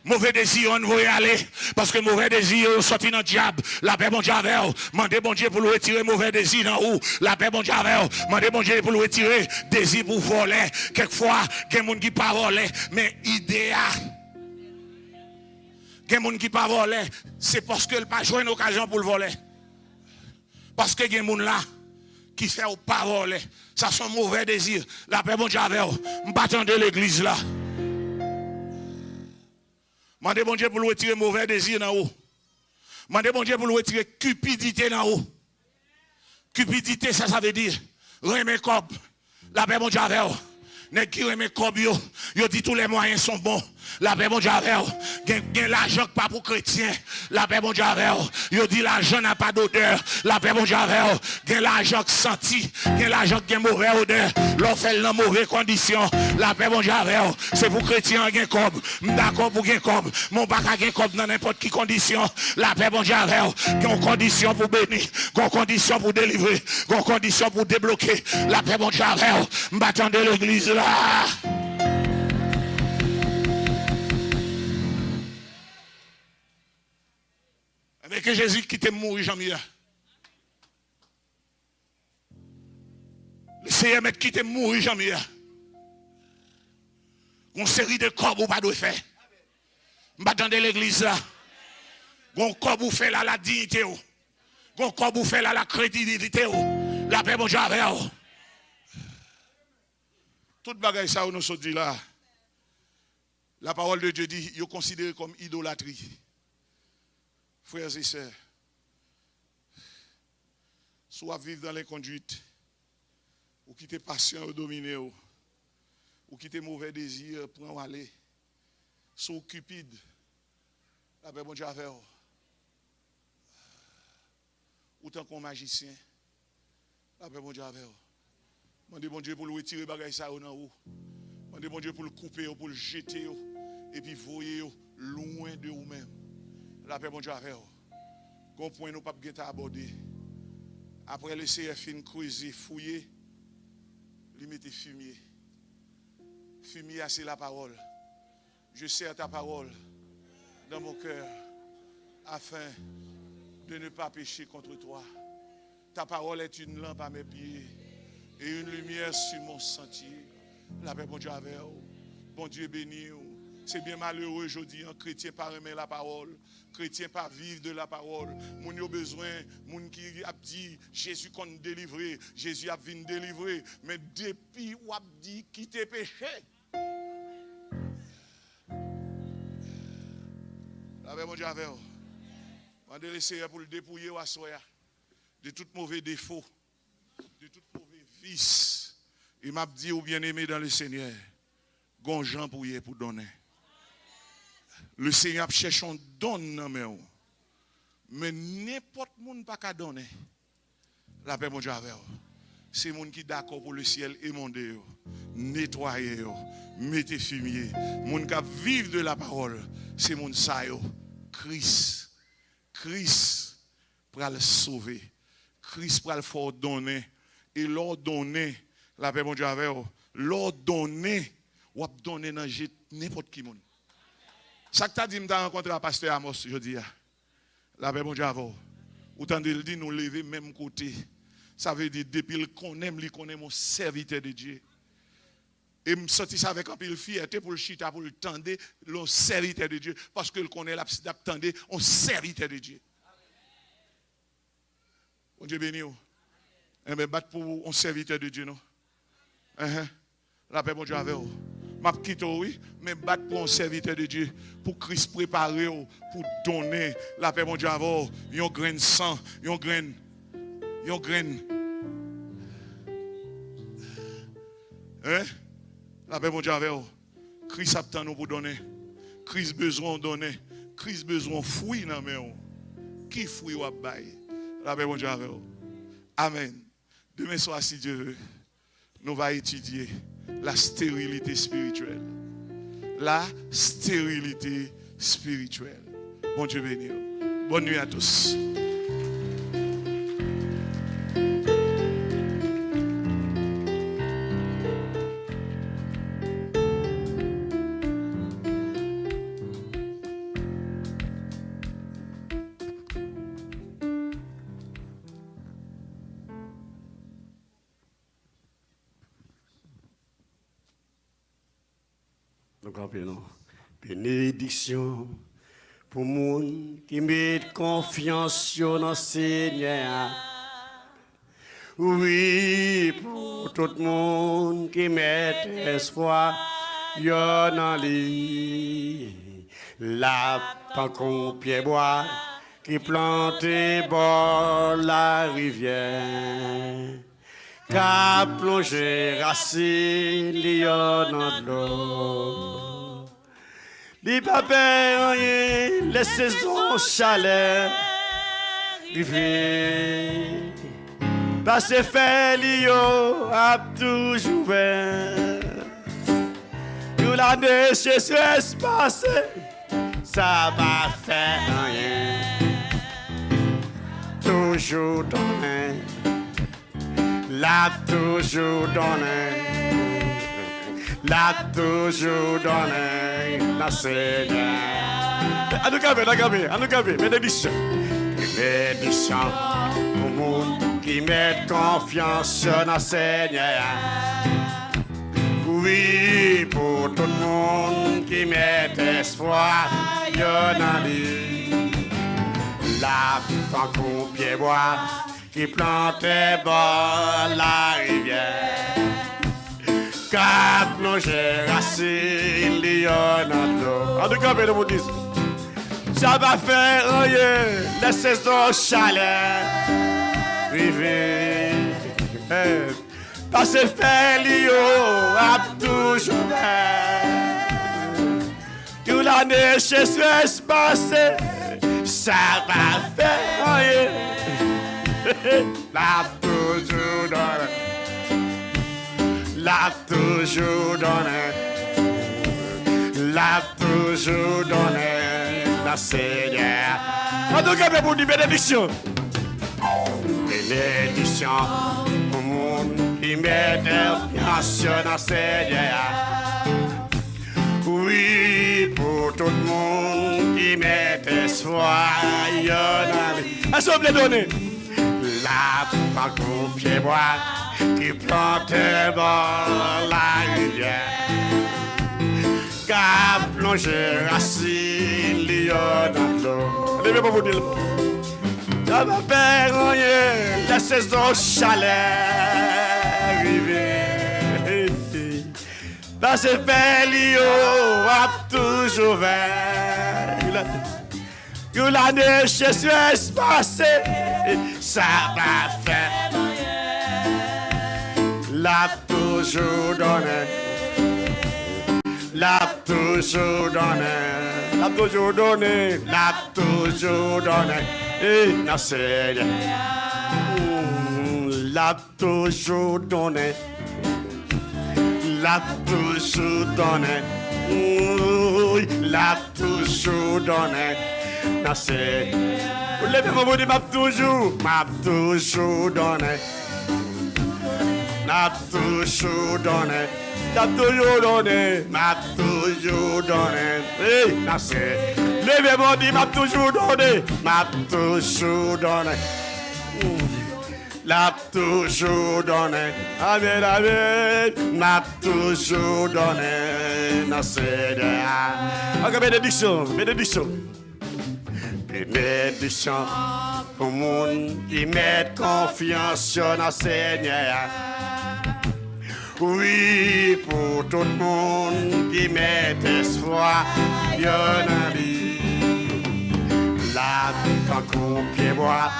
Mauvais désir, on veut y aller. Parce que mauvais désir, sorti dans le diable. La paix, bon Dieu, avec vous. Mandez bon Dieu pour le retirer mauvais désir dans où. La paix, bon Dieu, avec vous. Mandez bon Dieu pour le retirer désir pour voler. Quelquefois, il y a des gens qui ne pas voler, mais idéal. Il y a des gens qui ne pas voler, c'est parce qu'ils n'ont pas joué une occasion pour le voler. Parce que il y a des gens là qui ne font pas voler. Ça sont mauvais désirs. La paix, bon Dieu, avec vous. M'attends de l'église là. Mandez bon Dieu pour le retirer mauvais désir dans haut. Mandez bon Dieu pour le retirer cupidité dans haut. Cupidité, ça veut dire remet cob. La paix, bon Dieu, avec vous. Nèg qui remet cob yo dit tous les moyens sont bons. La paix, bon Dieu, avec vous. Gen l'argent pas pour chrétien. La paix, bon Dieu, avec vous. Yo dit l'argent n'a pas d'odeur. La paix, bon Dieu, avec vous. Gen l'argent senti. Gen l'argent qui a mauvaise odeur. L'on fait dans mauvaise condition. La paix, bon Dieu, avec vous. C'est pour chrétien gen cob. D'accord pour gen cob. Mon pas gen cob dans n'importe quelle condition. La paix, bon Dieu, avec vous. Gen condition pour bénir. Gen condition pour délivrer. Gen condition pour débloquer. La paix, bon Dieu, avec vous. M'attendez l'église là. Mais que Jésus quitte mourir, Jean-Pierre. Le Seigneur m'a quitté mourir, Jean-Pierre. Une série de corps ou pas de faire. M'attendez l'église là. Un corps ou fait là la dignité. Un corps ou fait là la crédibilité. La paix, bon Dieu, avec vous. Tout bagaille ça nous se dit là. La parole de Dieu dit, il est considéré comme idolâtrie. Frères et sœurs, soit vivre dans l'inconduite, ou quitter passion ou dominer, ou quitter mauvais désir, prendre aller, soit cupide, la paix bon Dieu avec vous. Ou tant qu'on magicien, la paix bon Dieu avec vous. Mandez bon Dieu pour le retirer bagay ça dans haut. Mandez bon Dieu pour le couper, pour le jeter, et puis voyer loin de vous-même. La paix, bon Dieu, avec vous. Qu'on point nous pas bien aborder. Après le CF creuser, fouiller, lui mettre fumier. Fumier, c'est la parole. Je serre ta parole dans mon cœur afin de ne pas pécher contre toi. Ta parole est une lampe à mes pieds et une lumière sur mon sentier. La paix, bon Dieu, avec vous. Bon Dieu béni. C'est bien malheureux aujourd'hui, un chrétien pas aimer la parole, chrétien pas vivre de la parole. Moun yo besoin, moun qui a dit Jésus qu'on délivrer, Jésus a venu délivrer, mais depuis ou a dit quitter péché. La paix, mon Dieu, avec vous. Mandez le Seigneur pour le dépouiller ou assoya de tout mauvais défaut, de tout mauvais vice. Il m'a dit, ou bien aimé dans le Seigneur, gonjan pour y pour donner. Le Seigneur cherche un don dans mes mais n'importe monde pas qu'à donner. La paix, mon Dieu, avec vous. C'est les gens qui sont d'accord pour le ciel émonder, nettoyer, mettre fumier. Les gens qui vivent de la parole, c'est les gens qui Christ pour le sauver. Christ pour le faire donner. Et l'ordonner, la paix, mon Dieu, avec vous. L'ordonner, ou donner dans n'importe qui. Ça que tu as dit, je rencontré un pasteur Amos, je dis, la paix, mon Dieu, avec vous. Ou t'en dit, nous lever même côté. Ça veut dire, depuis qu'on aime, mon serviteur de Dieu. Et me sorti ça avec un peu de fierté pour le chita, pour le tendre, le serviteur de Dieu. Parce que le connaît l'attendre, on serviteur de Dieu. Bon Dieu béni. Et bien, battre pour un serviteur de Dieu, non? La paix, bon Dieu, avec vous. Je quitte, oui, mais battre pour un serviteur de Dieu, pour Christ préparer, pour donner la paix, mon Dieu, avec vous. Un grain de sang, un grain. La paix, mon Dieu, avec vous. Christ attend nous pour donner. Christ besoin de donner. Christ besoin de fruits dans mes mains. Qui fruit ou bail? La paix, mon Dieu, avec vous. Amen. Demain soir, si Dieu veut, nous allons étudier la stérilité spirituelle. La stérilité spirituelle. Bon Dieu béni. Bonne nuit à tous. Bénédiction pour moun qui met confiance dans le Seigneur. Oui, pour tout le monde qui met espoir dans lui. La pancon pied bois qui plante bord la rivière. Qu'a plongé racine dans l'eau. Li pa rien, les saisons chaleur, rivé. Parce fait l'io a toujours vert. Nous l'année chez ce espace, ça va faire rien. Toujours donné, l'a toujours donné. L'a toujours donné la Seigneur. À nous gaver, bénédiction. Bénédiction pour le monde qui met confiance dans le Seigneur. Oui, pour tout le monde qui met espoir dans lui. La pancon pied bois qui plante bord la rivière. Qu'a plongé racine dans l'eau. En tout cas, je vous dis, ça va faire rien, les saisons chaleur, rivé. Parce que fait l'io a toujours que l'année chez ce espace, ça va faire rien. L'a toujours donné. L'a toujours donné, la Seigneur. En tout cas, pour dire bénédiction. Bénédiction pour le monde qui met confiance dans le Seigneur. Oui, pour tout le monde qui met espoir dans lui. Est-ce que vous voulez donner? La pancon pied bois qui plante dans la rivière. Qu'a plongé racine dans l'eau. Levez pour vous dire. Ça va faire rien, la saison chaleur arrivée. Dans ce pays, a toujours vert. Que l'année chez ce espace, ça va faire. L'a toujours donné. L'a toujours donné. L'a toujours donné. L'a toujours donné. Et la Seigneur. L'a toujours donné. L'a toujours donné. L'a toujours donné. dans c'est. Levez-moi, vous dites, m'a toujours donné. M'a toujours donné. M'a toujours donné. M'a toujours donné. Hey, dans c'est. Levez-moi, dit, m'a toujours donné. M'a toujours donné. L'a toujours donné. Amen, amen. M'a toujours donné. Dans c'est. Encore bénédiction, bénédiction. Bénédiction pour le monde qui met confiance dans le Seigneur. Oui, pour tout le monde qui met espoir dans lui. Là, quand on pied bois,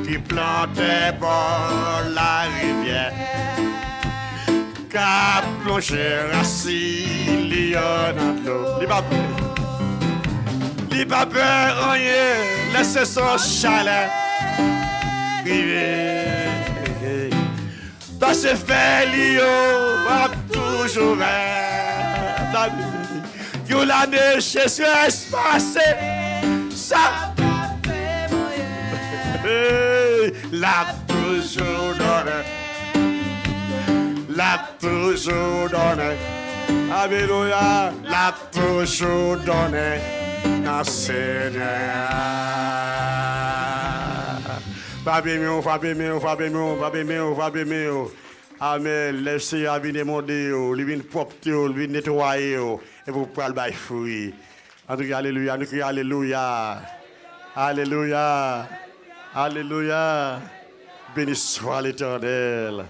qui plantait bord la rivière. Qu'a plongé racine, dans l'eau. Il pas peur, rien, laissez son chalet privé. Dans ce fait, l'io va toujours vers. You la neige sur espace, ça. La toujours donné. La toujours donné. Alléluia, la toujours donné. Seigneur. Amen. Laissez à venir demander, lui venir propre, lui venir nettoyer, et vous pouvez le fruit. Alléluia, alléluia. Alléluia. Alléluia. Béni soit l'Éternel.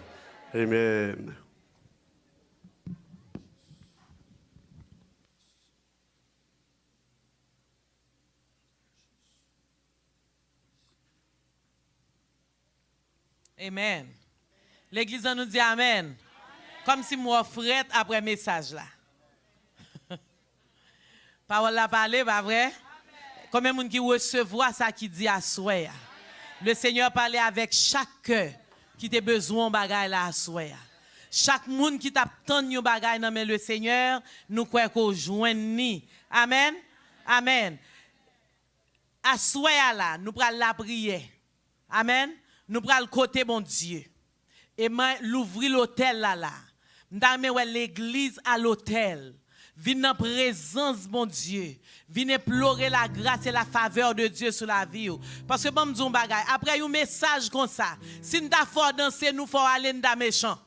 Amen. Amen. L'église nous dit Amen. Comme si moi frette après message là. Parole la parler, pas vrai? Combien de monde qui recevoir ça qui dit à souhait. Le Seigneur parlait avec chaque cœur qui a besoin de bagaille là à souhait. Chaque monde qui t'a tant bagaille dans le Seigneur, nous croyons qu'on joindre ni. Amen. Amen. À souhait là, nous prenons la prière. Amen. Nous prenons le côté bon Dieu. Et l'ouvrir l'hôtel là. Nous l'église à l'hôtel. Viens dans la présence bon Dieu. Viens implorer la grâce et la faveur de Dieu sur la vie. Parce que bon m'dou bagay, après un message comme ça, si nous t'a fort danser, nous faut aller dans méchant.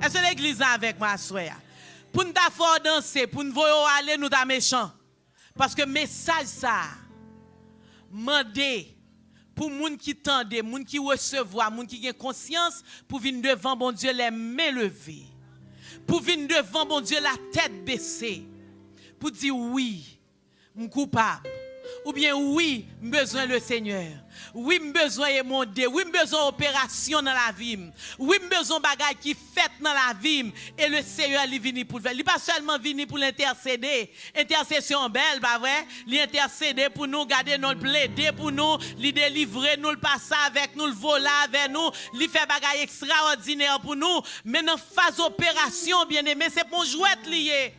Est-ce que l'église est avec moi soir? Pour nous t'a fort danser, pour nous aller nous t'a méchant. Parce que message ça mandé pour moun qui tende, moun qui recevoir, moun qui a conscience, pour venir devant bon Dieu les mains levées. Pour venir devant bon Dieu la tête baissée. Pour dire oui, je suis coupable. Ou bien oui, j'ai besoin le Seigneur. Oui, j'ai besoin de mon Dieu. Oui, j'ai besoin d'opération dans la vie. Oui, j'ai besoin de bagages qui fait dans la vie. Et le Seigneur, il vient pour le faire. Il n'est pas seulement venu pour l'intercéder. Intercession belle, pas vrai? Il intercéder pour nous, garder nous, plaider pour nous, il délivrer nous, le passer avec nous, le voler avec nous, il fait bagages extraordinaires pour nous. Mais dans la phase opération, bien aimé, c'est pour jouer lié.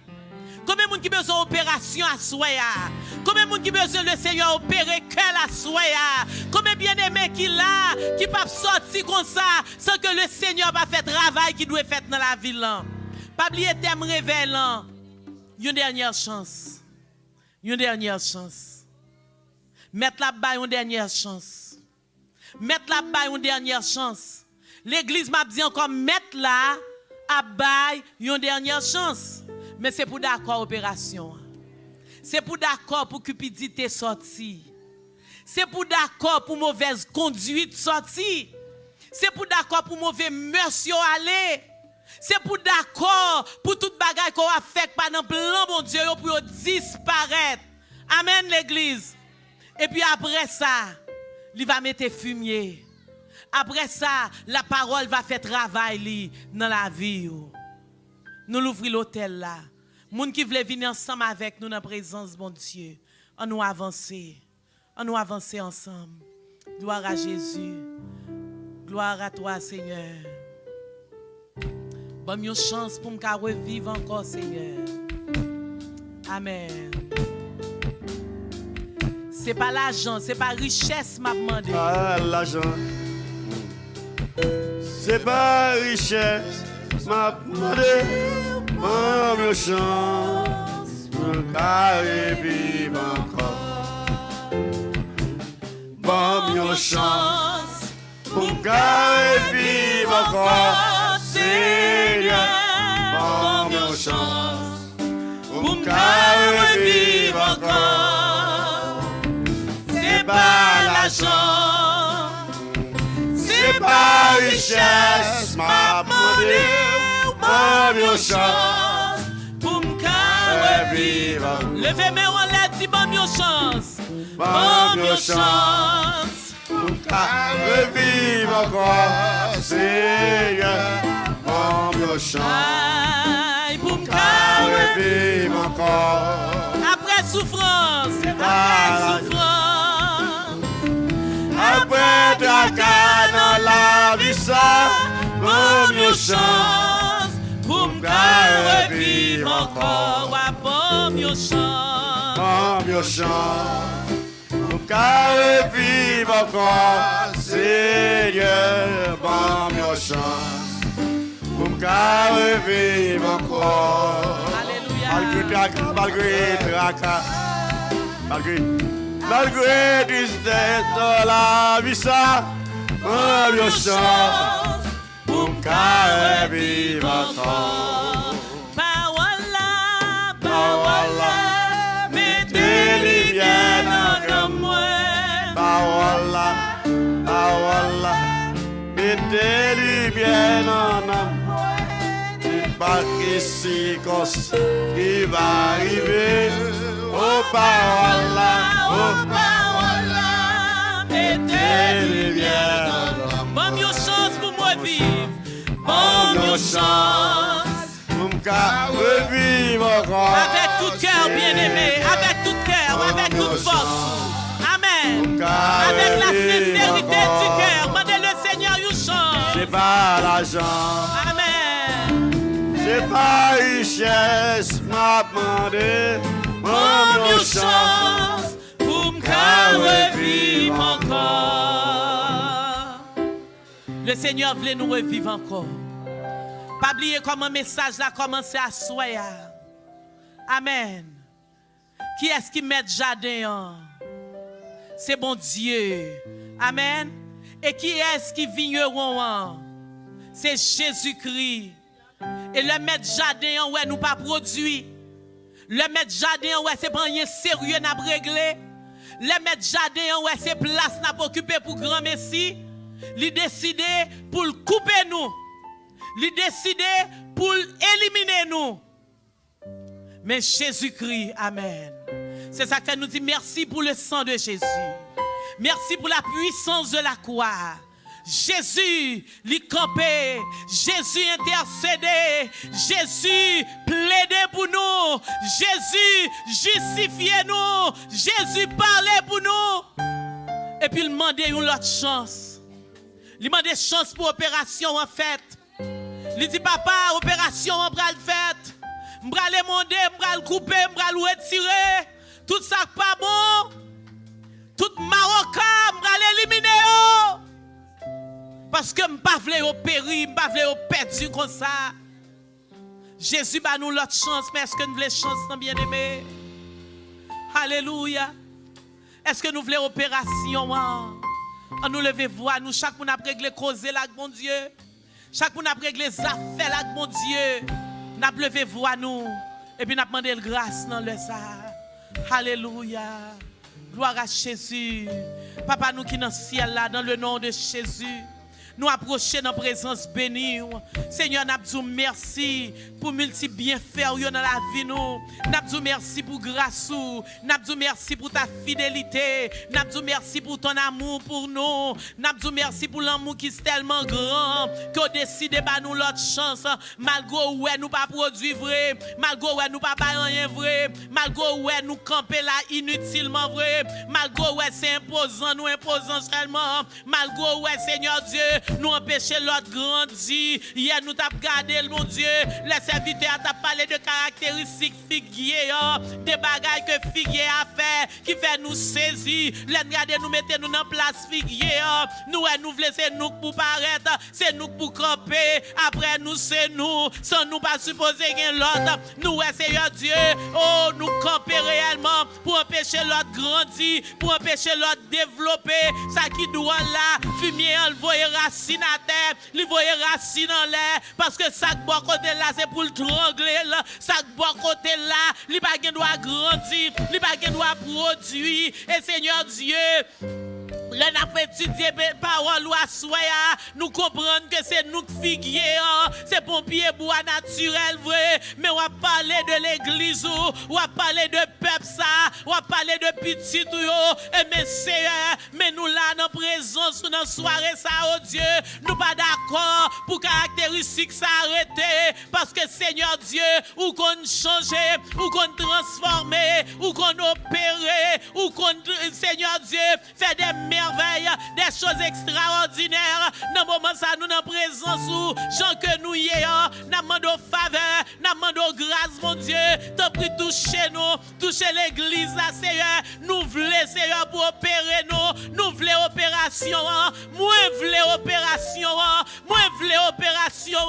Combien de monde qui besoin d'opération à soya? Combien de monde qui besoin le Seigneur opérer cœur à soya? Combien bien aimé qui là, qui peuvent sortir comme ça, sans que le Seigneur va faire travail qui doit faire dans la ville là? Pas oublier thème révélant. Une dernière chance. Une dernière chance. Mettre la bas une dernière chance. Mettre la bas une dernière chance. L'église m'a dit encore mettre là à bas une dernière chance. Mais c'est pour d'accord opération. C'est pour d'accord pour cupidité sortie. C'est pour d'accord pour mauvaise conduite sortie. C'est pour d'accord pour mauvais monsieur aller. C'est pour d'accord pour toute bagaille qu'on a fait pendant plan bon Dieu pour disparaître. Amen l'église. Et puis après ça, il va mettre fumier. Après ça, la parole va faire travail dans la vie. Nous l'ouvrons l'hôtel là. Moun qui veulent venir ensemble avec nous dans la présence, bon Dieu. On nous avancer. On nous avancer ensemble. Gloire à Jésus. Gloire à toi, Seigneur. Bonne une chance pour me revivre encore, Seigneur. Amen. C'est pas l'argent, c'est pas richesse m'a demandé. Pas l'argent. C'est pas richesse. M'a demandé. Bon, mieux chance. Pour carré vivre encore. Bon, mieux chance. Pour carré vivre encore. Seigneur. Bon, mieux chance. Pour carré vivre encore. C'est pas l'argent, c'est pas richesse, m'a demandé, bonne chance, Pour me vivre, levez mes on l'a dit bonne chance. bonne Bonne chance, chance. pour vivre encore, Seigneur, bonne chance, Aïe, pour me vivre encore, après souffrance, Ah. après souffrance. après tracas dans la vie, ça, bonne chance. Pour me revivre encore, ouais, bonne chance. Bon chance, pour qu'à vivre encore, Seigneur, bon chance, pour qu'à vivre encore. Alléluia. Malgré tristesse dans la vie, ça, bon chance, pour qu'à vivre encore. Parole, Parole, mettez les biens dans moi. Parole, mettez-lui bien en âme. Il pas ici qui va arriver. Oh, parole, Mettez-les biens dans moi. Bonne chance pour moi vivre. Bonne chance. revivre encore. Avec tout cœur, bien-aimé. Avec tout cœur, avec toute force. Amen. Avec la sincérité du cœur. Mandez le Seigneur une chance. C'est pas l'argent, Amen. c'est pas richesse, m'a demandé. Bonne chance pour me revivre encore. Le Seigneur voulait nous revivre encore. Pas oublier comment le message là commencé à soyer. Amen. Qui est-ce qui met jardin? C'est bon Dieu. Amen. Et qui est-ce qui vigneron? C'est Jésus-Christ. Et le maître jardin, ouais, nous pas produit. Le maître jardin, ouais, c'est pas rien sérieux n'a régler. Le maître jardin, ouais, c'est place n'a occupé pour grand Messie. Il décidé pour le couper nous. Il décidé pour éliminer nous. Mais Jésus-Christ, amen. C'est ça que nous dit merci pour le sang de Jésus. Merci pour la puissance de la croix. Jésus l'y campé, Jésus intercédé, Jésus plaidé pour nous, Jésus justifié nous, Jésus parlait pour nous. Et puis il demandait une autre chance. Il demandait chance pour opération en fait. Il dit papa, opération en bras le fait. M'bral le monter, m'bral le couper, m'bral le retirer. Tout ça pas bon. Tout Marocain, m'bral éliminer. Parce que m'pas vle opérer, m'pas vle perdu comme ça. Jésus ba nous l'autre chance, mais est-ce que nous voulons chance bien aimé? Alléluia. Est-ce que nous voulons opération? On nous lever voix, nous chaque monde a réglé causer là bon Dieu. Chaque monde a réglé affaires là bon Dieu. N'a levé voix nous et puis n'a demandé grâce dans le ça. Alléluia. Gloire à Jésus. Papa nous qui dans le ciel là dans le nom de Jésus. Nous approcher dans la présence bénie. Seigneur, nous disons merci pour multi bienfaits dans la vie. Nous disons merci pour grâce. Nous disons merci pour ta fidélité. Nous disons merci pour ton amour pour nous. Nous disons merci pour l'amour qui est tellement grand que décide de nous l'autre chance. Malgré où nous pas produit vrai, malgré où nous pas rien vrai, malgré où nous camper là inutilement vrai, malgré où c'est imposant, nous imposant seulement, malgré où Seigneur Dieu, nous empêcher l'autre grandir. Hier, nous t'avons gardé, mon Dieu, les serviteurs t'ont parlé de caractéristiques figuier, des bagailles que figuier a fait, qui fait nous saisir. Les regarder, nous mettez nous dans place figuier. Nous, nous voulons, c'est nous pour paraître, c'est nous pour camper. Après, nous, c'est nous, sans nous pas supposer qu'il y ait l'autre. Nous, Seigneur Dieu, oh, nous camper réellement pour empêcher l'autre grandir, pour empêcher l'autre développer. Ça qui doit là, fumier, envoyer racine à terre, l'envoyer racine en l'air, parce que ça qui boit côté là, c'est pour le trangler. Ça qui boit côté là, il doit grandir, il doit produire. Et Seigneur Dieu, là, nous avons étudié parole ou soya, nous comprenons que c'est nous qui figuier, c'est pompier bois naturel, vrai, mais on va parler de l'église, on va parler de peuple, ça, on va parler de petit, et mais Seigneur, mais nous là, dans présence, dans soirée, ça, oh Dieu, nous pas d'accord pour caractéristiques s'arrêter, parce que Seigneur Dieu, ou qu'on change, ou qu'on transforme, ou qu'on opère, ou qu'on, Seigneur Dieu, fait des merveilles, des choses extraordinaires. Dans le moment ça, nous dans présence où gens que nous y ayons, nous demandons faveur, nous demandons grâce, mon Dieu. T'as pris toucher nous, toucher l'église là, Seigneur. Nous voulons, Seigneur, pour opérer nous voulons opération, moi voulons opération,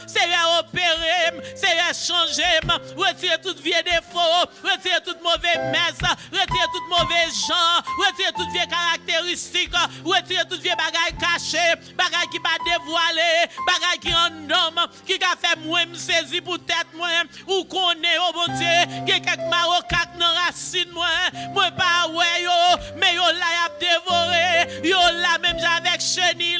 Seigneur, opérer, Seigneur, changer, retirer tout vieux défaut, retirer toute mauvaise messe, retirer toute mauvaise gens, retirer toute vieille caractéristique, retirer toute vieille bagaille cachée, bagaille qui pas dévoilée, bagaille qui en homme, qui a fait moi me saisir pour tête moi, ou qu'on est, oh mon Dieu, qui quelques marocains dans racine moi pas ouais yo, mais yo là y a dévoré, yo là même avec chenille,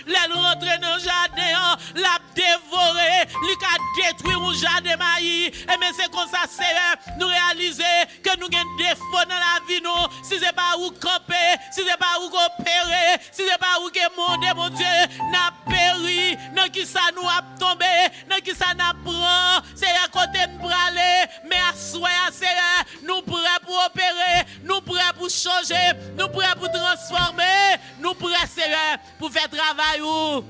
les rentrer dans le jardin, l'a dévoré, lui a détruit un jardin maïs, et mais c'est comme ça, c'est nous réaliser que nous avons des défauts dans la vie, nous, si c'est pas où camper, si c'est pas où opérer, si c'est pas où que monter, mon Dieu, n'a péri, dans qui ça nous a tombé, dans qui ça n'a prend, c'est à côté de braler, mais à soi, c'est nous prêts pour opérer, nous prêts pour changer, nous prêts pour transformer, nous prêts, Seigneur, pour faire travail où.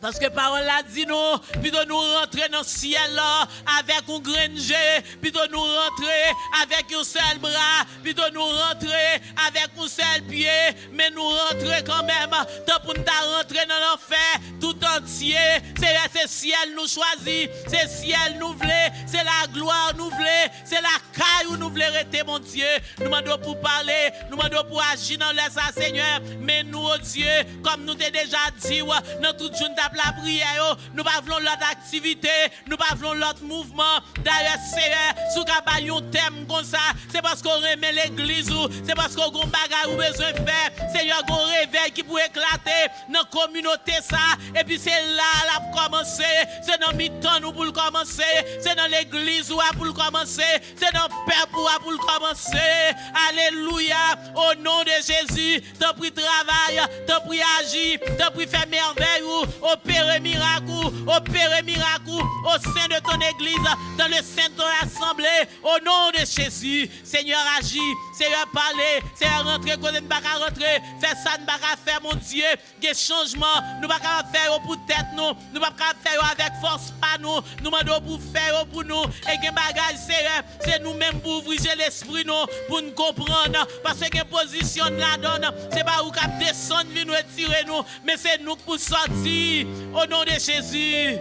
Parce que parole a dit nous, plutôt nous rentrer dans le ciel là, avec un granger, plutôt nous rentrer avec un seul bras, plutôt nous rentrer avec un seul pied, mais nous rentrer quand même, tant pour nous rentrer dans l'enfer tout entier. C'est ciel nous choisit, c'est ciel nous voulait, c'est la gloire nous voulait, c'est la caille où nous voulons rester, mon Dieu. Nous demandons pour parler, nous demandons pour agir dans les Seigneur, mais nous, oh Dieu, comme nous t'ai déjà dit, dans toute journée la prière, nous pas voulons l'autre activité, nous pas voulons l'autre mouvement. D'ailleurs, c'est sous un thème comme ça, c'est parce qu'on remet l'église, c'est parce qu'on a un bagage ou besoin de faire. Seigneur, un réveil qui peut éclater dans la communauté ça, et puis c'est là la commencer, c'est dans mi-temps nous pour le commencer, c'est dans l'église pour le commencer, c'est dans le peuple pour le commencer. Alléluia, au nom de Jésus, t'as pris travail, t'as pris agir, t'as pris faire merveille ou opérer miracle au sein de ton église, dans le sein de ton assemblée, au nom de Jésus. Seigneur, agis, Seigneur, parler, Seigneur, rentrer, qu'on ne va pas rentrer, faire ça, ne va pas faire, mon Dieu, des changements, nous ne va pas faire pour tête, nous ne va pas faire avec force, pas nous demandons pour faire pour nous, et que bagage, Seigneur, c'est nous-mêmes pour ouvrir l'esprit, nous, pour nous comprendre, parce que position la donne, c'est pas où qu'à descendre, nous retirer nous, mais c'est nous pour sortir. Au nom de Jésus,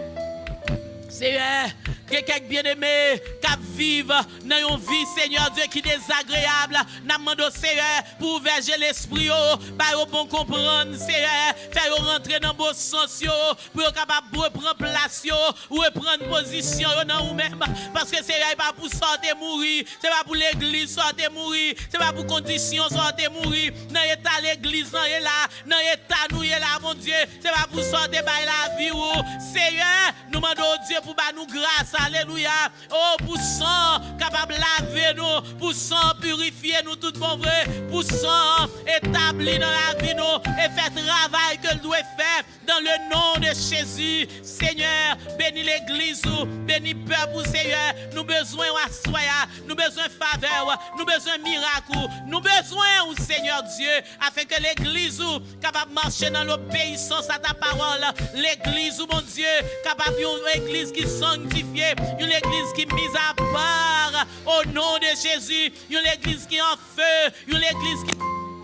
Seigneur, quelqu'un bien-aimé qui vive dans une vie, Seigneur Dieu, qui est désagréable, nous demandons, Seigneur, pour ouvrir l'esprit, pour bon comprendre, Seigneur, faire rentrer dans le bon sens, pour être capable de prendre place, ou prendre position dans vous-même. Parce que Seigneur, ce n'est pas pour sortir mourir, ce n'est pas pour l'église sortir mourir, ce n'est pas pour condition sortir mourir. Dans l'état l'église, dans l'état nous, là, mon Dieu, ce n'est pas pour sortir par la vie, Seigneur, nous demandons Dieu pour nous grâce. alléluia. Oh, pour sang capable laver nous, pour sang purifier nous tout bon vrai, pour sang établi dans la vie nous et faire travail que nous doit faire dans le nom de Jésus. Seigneur, bénis l'église, bénis peuple, Seigneur. Nous besoin d'assoya, nous besoin de faveur, nous besoin de miracle, nous besoin, au Seigneur Dieu, afin que l'église capable de marcher dans l'obéissance à ta parole. L'église, mon Dieu, capable d'une église qui sanctifiée, une église qui mise à part au nom de Jésus, une église qui est en feu, une église qui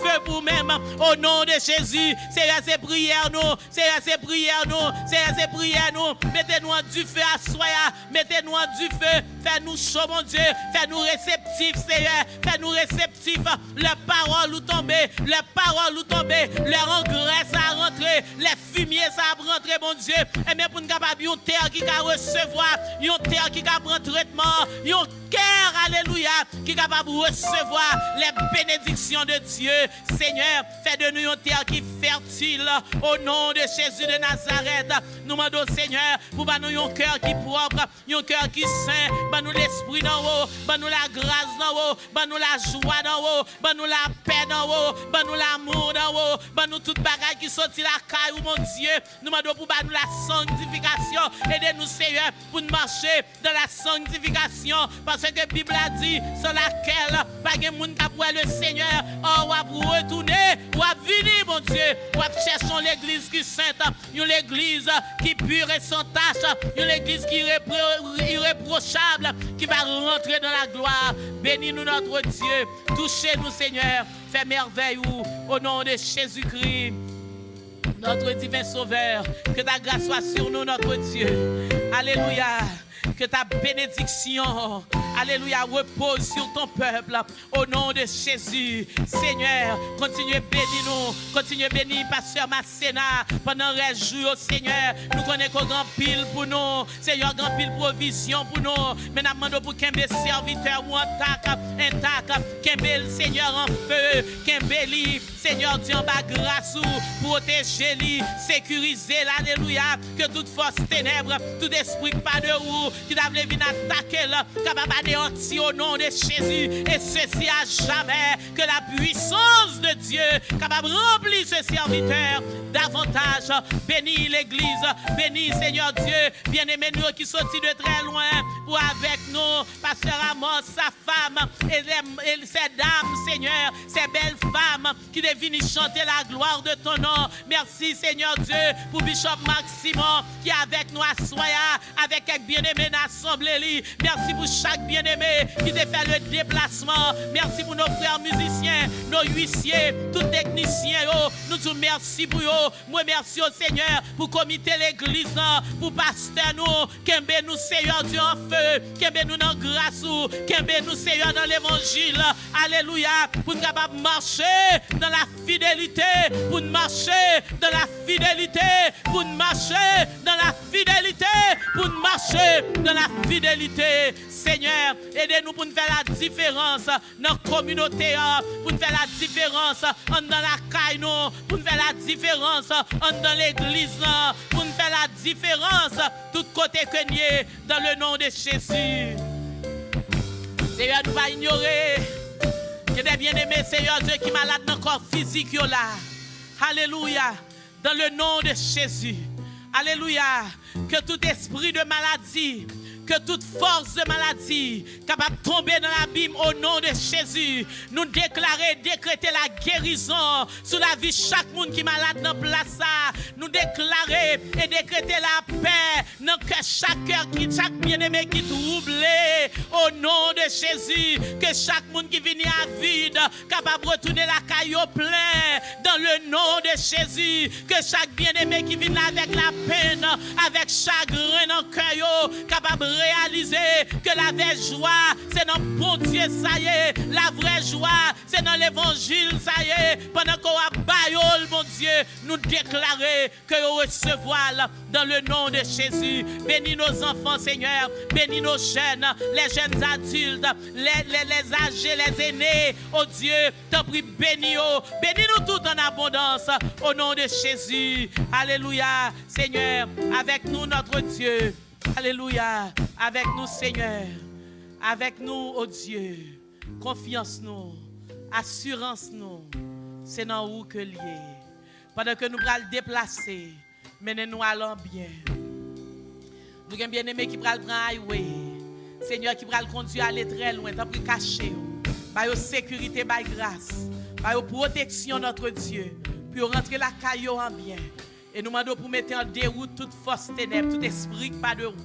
feu pour même au nom de Jésus. Seigneur, c'est prière nous, Seigneur, c'est prière nous, Seigneur, c'est prière nous. Mettez-nous en du feu à soya, mettez-nous en du feu, fais-nous chaud, mon Dieu, fais-nous réceptifs, Seigneur, fais-nous réceptifs. Les paroles où tomber, les paroles où tomber, les engrais ça rentrer, les fumiers ça rentrer, mon Dieu. Et même pour nous capables une terre qui va recevoir, une terre qui va prendre traitement, une cœur, alléluia, qui est capable de recevoir les bénédictions de Dieu. Seigneur, fais de nous une terre qui est fertile au nom de Jésus de Nazareth. Nous demandons, Seigneur, pour nous un cœur qui est propre, un cœur qui est saint, pour nous l'esprit dans haut, pour nous la grâce dans haut, pour nous la joie dans haut, pour nous la paix dans haut, pour nous l'amour dans haut, pour nous toute bagaille qui sortit la caille, mon Dieu. Nous demandons pour nous la sanctification. Aidez-nous, Seigneur, pour nous marcher dans la sanctification. Parce que la Bible a dit, sur laquelle, pas de monde qui a le Seigneur, on va retourner, on va venir, mon Dieu, on va chercher l'église qui est sainte, une église qui est pure et sans tache, une église qui est irréprochable, qui va rentrer dans la gloire. Bénis-nous, notre Dieu. Touchez-nous, Seigneur. Fais merveille au nom de Jésus-Christ, notre divin Sauveur. Que ta grâce soit sur nous, notre Dieu. Alléluia. Que ta bénédiction, alléluia, repose sur ton peuple au nom de Jésus. Seigneur, continue à bénir nous, continue à bénir Pasteur Masséna pendant les jours, Seigneur. Nous connaissons grand pile pour nous, Seigneur, grand pile provision pour nous. Mais nous demandons pour qu'un serviteur ou intact, qu'un bel Seigneur en feu, qu'un bel Seigneur Dieu en bas grâce ou protéger, sécuriser, alléluia, que toute force ténèbres, tout esprit pas de roue, qui doit venir attaquer là, capable d'anéantir au nom de Jésus. Et ceci à jamais, que la puissance de Dieu capable de remplir ce serviteur davantage. Bénis l'église, bénis Seigneur Dieu, bien-aimé nous qui sortis de très loin pour avec nous, Pasteur Amos, sa femme et ces dames, Seigneur, ces belles femmes qui deviennent chanter la gloire de ton nom. Merci Seigneur Dieu pour Bishop Maximon qui est avec nous à Soya, avec quelques bien-aimés d'assemblée. Merci pour chaque bien-aimé qui a fait le déplacement. Merci pour nos frères musiciens, nos huissiers, tous les techniciens. Nous te merci pour eux. Moi merci au Seigneur pour comité l'église, pour pasteur nous, qu'aimbe nous Seigneur Dieu en feu, qu'aimbe nous dans grâce, qu'aimbe nous Seigneur dans l'évangile. Alléluia, pour nous capables de marcher dans la fidélité, pour nous marcher dans la fidélité, pour nous marcher dans la fidélité, pour nous marcher dans la fidélité. Seigneur, aidez-nous pour nous faire la différence dans la communauté, pour nous faire la différence dans la caille, pour nous faire la différence dans l'église, pour nous faire la différence tout côté que nous est dans le nom de Jésus. Seigneur, nous va ignorer que des bien-aimés, Seigneur Dieu, qui malade dans le corps physique là. Alléluia. Dans le nom de Jésus. Alléluia. Que tout esprit de maladie, que toute force de maladie capable de tomber dans l'abîme au nom de Jésus. Nous déclarer, décréter la guérison sur la vie de chaque monde qui est malade dans la place. Nous déclarer et décréter la paix dans chaque cœur, chaque bien-aimé qui est troublé au nom de Jésus. Que chaque monde qui vient à vide capable de retourner la caillou plein dans le nom de Jésus. Que chaque bien-aimé qui vient avec la peine, avec chagrin dans le cœur, capable de réaliser que la vraie joie, c'est dans le bon Dieu, ça y est. La vraie joie, c'est dans l'évangile, ça y est. Pendant qu'on a baillé, mon Dieu, nous déclarer que nous recevons dans le nom de Jésus. Bénis nos enfants, Seigneur. Bénis nos jeunes, les jeunes adultes, les âgés, les aînés. Oh Dieu, t'en prie, bénis-nous. Bénis-nous tout en abondance au nom de Jésus. Alléluia. Seigneur, avec nous, notre Dieu. Alléluia. Avec nous, Seigneur. Avec nous, oh Dieu. Confiance nous. Assurance nous. C'est dans où que lié. Pendant que nous allons déplacer, menez-nous allons bien. Nous avons bien aimé qui va le prendre highway. Seigneur qui va le conduire à aller très loin, tant pis caché. Par sécurité, par grâce, par protection notre Dieu, pour rentrer la caillou en bien. Et nous demandons pour mettre en déroute toute force ténèbres, tout esprit pas de roue.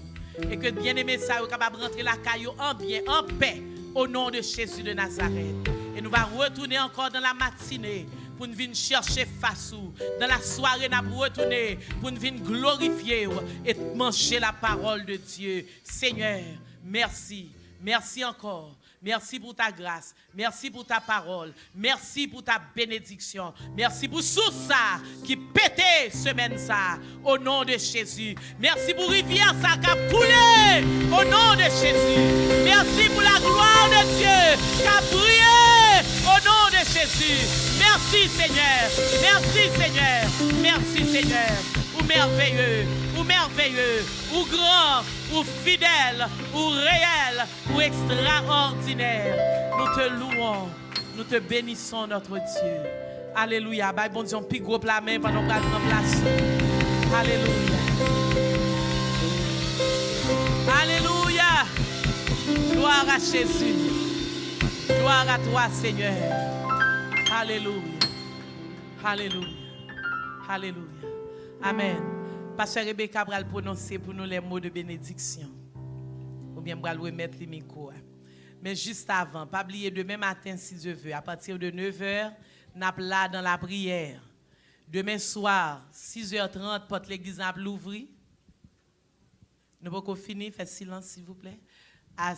Et que bien aimé ça soit capable de rentrer la caillou en bien, en paix, au nom de Jésus de Nazareth. Et nous allons retourner encore dans la matinée pour nous venir chercher face ou. Dans la soirée, nous allons retourner pour nous venir glorifier et manger la parole de Dieu. Seigneur, merci. Merci encore. Merci pour ta grâce. Merci pour ta parole. Merci pour ta bénédiction. Merci pour tout ça qui pétait semaine ça. Au nom de Jésus. Merci pour rivière ça qui a coulé. Au nom de Jésus. Merci pour la gloire de Dieu qui a brillé. Au nom de Jésus. Merci Seigneur. Merci Seigneur. Merci Seigneur. Ou merveilleux, ou merveilleux, ou grand, ou fidèle, ou réel, ou extraordinaire. Nous te louons, nous te bénissons notre Dieu. Alléluia. Bye, bon Dieu, on pique gros la main pendant qu'on va prendre place. Alléluia. Alléluia. Gloire à Jésus. Gloire à toi, Seigneur. Alléluia. Alléluia. Alléluia. Amen. Pasteur Rebecca va prononcer pour nous les mots de bénédiction. Ou bien va remettre le micro. Mais juste avant, pas oublier demain matin si Dieu veut, à partir de 9h, nous sommes là dans la prière. Demain soir, 6h30, porte l'église à l'ouvrir. Nous pouvons finir, faites silence s'il vous plaît. À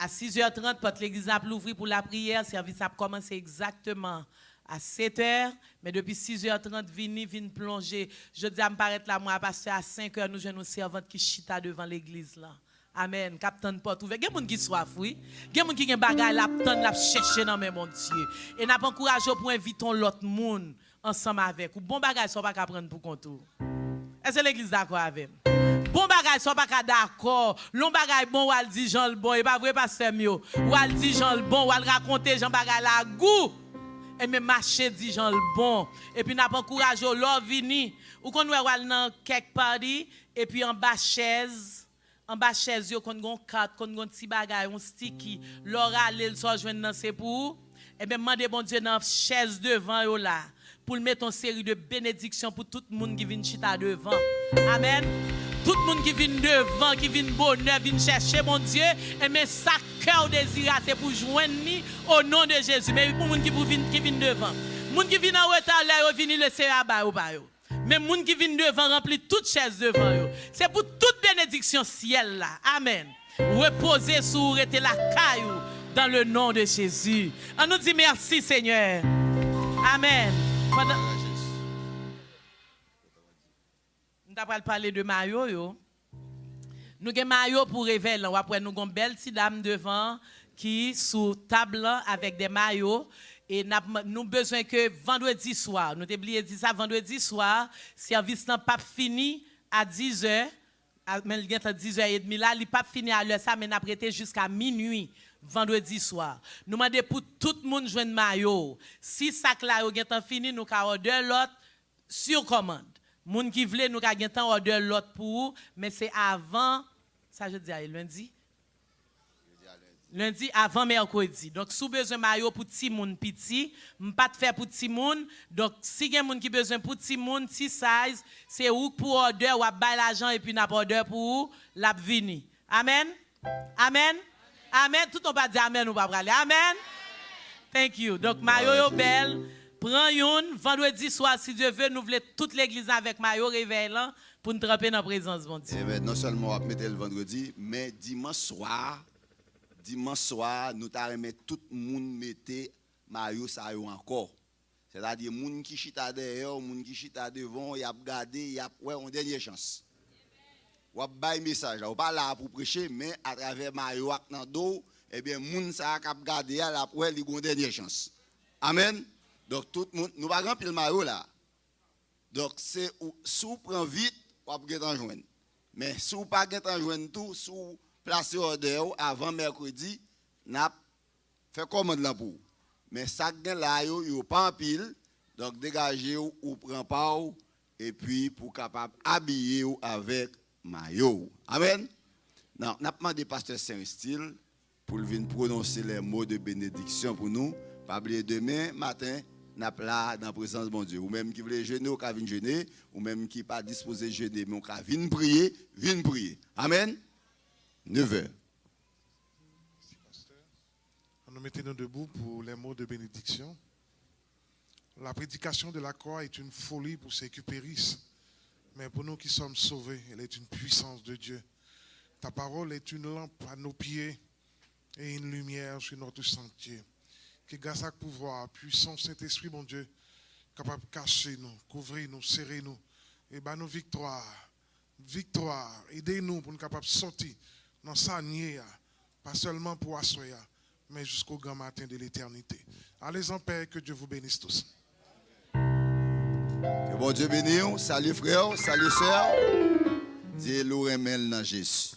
6h30, porte l'église à l'ouvrir pour la prière. Service a commencé exactement à 7h, mais depuis 6h30, vini plonger. Je dis à me paraître là, moi, parce qu'à 5h, nous avons une servante qui chita devant l'église là. Amen. Captain porte ouverte. Il y a des gens qui soif, oui. Il y a des gens qui ont des bagages là, la chercher dans mon Dieu. Et n'a pas encouragé pour inviter l'autre monde ensemble avec. Ou bon bagage, sont pas qu'à prendre pour contour. Est-ce que l'église d'accord avec? Bon bagage, sont pas qu'à d'accord. Long bagage bon, ou al dit Jean le bon. Et pas vrai, pasteur Mio. Ou al dit Jean le bon, ou al raconter Jean bagage la goût. Et même marché dit Jean le bon. Et puis n'a pas encouragé l'or vini. Ou qu'on va dans quelque party. Et puis en bas chaise. En bas chaise, yo kon gon carte, kon gon ti bagay, on sticky, l'aura le so joindre dans c'est pour. Et bien mandez bon Dieu dans chaise devant yo là pour mettre une série de bénédictions pour tout le monde qui vient chita devant. Amen. Tout le monde qui vient devant, qui vient bonheur, vient chercher mon Dieu, et mais ça cœur désir c'est pour joindre ni au nom de Jésus. Mais pour monde qui vient devant. Monde qui vient en retard là, yo vini laisser à ou pas yo. Mais les gens qui viennent devant remplir toute chaise devant eux. C'est pour toute bénédiction ciel là. Amen. Reposez sur et la caillou dans le nom de Jésus. On nous dit merci Seigneur. Amen. Nous avons parlé de maillot yo. Nous avons maillot pour révéler. Après nous avons une belle petite dame devant qui sous table avec des maillots. Et nous avons besoin que vendredi soir, nous avons oublié de dire ça, vendredi soir, service n'a pas fini à 10h, mais il est à 10h30 là, il n'est pas fini à l'heure ça, mais nous avons prêté jusqu'à minuit, vendredi soir. Nous demandons pour tout le monde joindre maillot. Si ça là est fini, nous avons order l'autre sur commande. Les gens qui veulent, nous avons order l'autre pour, mais c'est avant, ça je dis lundi. Lundi avant mercredi. Donc, si vous avez besoin de maillot pour petit monde petit, pas de faire pour petit monde. Donc, si vous avez des gens qui besoin pour petit monde, petit size, c'est où pour order, ou à bailler l'argent et puis n'a pas order pour la vini. Amen. Amen. Amen. Tout le monde va dire amen ou pas parler. Amen. Thank you. Donc, maillot belle. Prends une vendredi soir, si Dieu veut, nous voulons toute l'église avec maillot révélant pour nous tremper dans la présence de Dieu. Eh bien, non seulement on va mettre le vendredi, mais dimanche soir, nous t'arrêtons tout le monde mettre maillot ça encore. C'est-à-dire les gens qui chita derrière, les gens qui chita devant, ils ont gardé, ils ont une dernière chance. Ou a bail message, ou pas là pour prêcher, mais à travers maillot dans dos, eh bien les gens ça a gardé là pour ils ont une dernière chance. Amen. Donc tout le monde, nous pas remplir le maillot là. Donc c'est sous prend vite, ou après t'en joindre. Mais si vous pas en joindre tout, si vous placez ordre avant mercredi, n'a fait commande là pour. Mais ça gain là yo pas en pile, donc dégagez ou prend pas et puis pour capable habiller avec maillot. Amen. Non, n'a demandé pasteur Saint-Style pour venir prononcer les mots de bénédiction pour nous. Pas oublier demain matin n'a là dans la présence de mon Dieu. Ou même qui voulait jeûner ou qui vient jeûner, ou même qui pas disposé jeûner mais qui vient prier. Amen. 9h. Nous mettons debout pour les mots de bénédiction. La prédication de la croix est une folie pour ceux qui périssent. Mais pour nous qui sommes sauvés, elle est une puissance de Dieu. Ta parole est une lampe à nos pieds et une lumière sur notre sentier. Que grâce à pouvoir, puissant Saint-Esprit, mon Dieu, capable de cacher nous, couvrir nous, serrer nous, et ben nous victoire. Aidez-nous pour nous capables de sortir dans sa nier, pas seulement pour assoyer, mais jusqu'au grand matin de l'éternité. Allez en paix, que Dieu vous bénisse tous. Que bon Dieu bénisse. Salut frère, salut sœur. Dieu nous remet dans Jésus.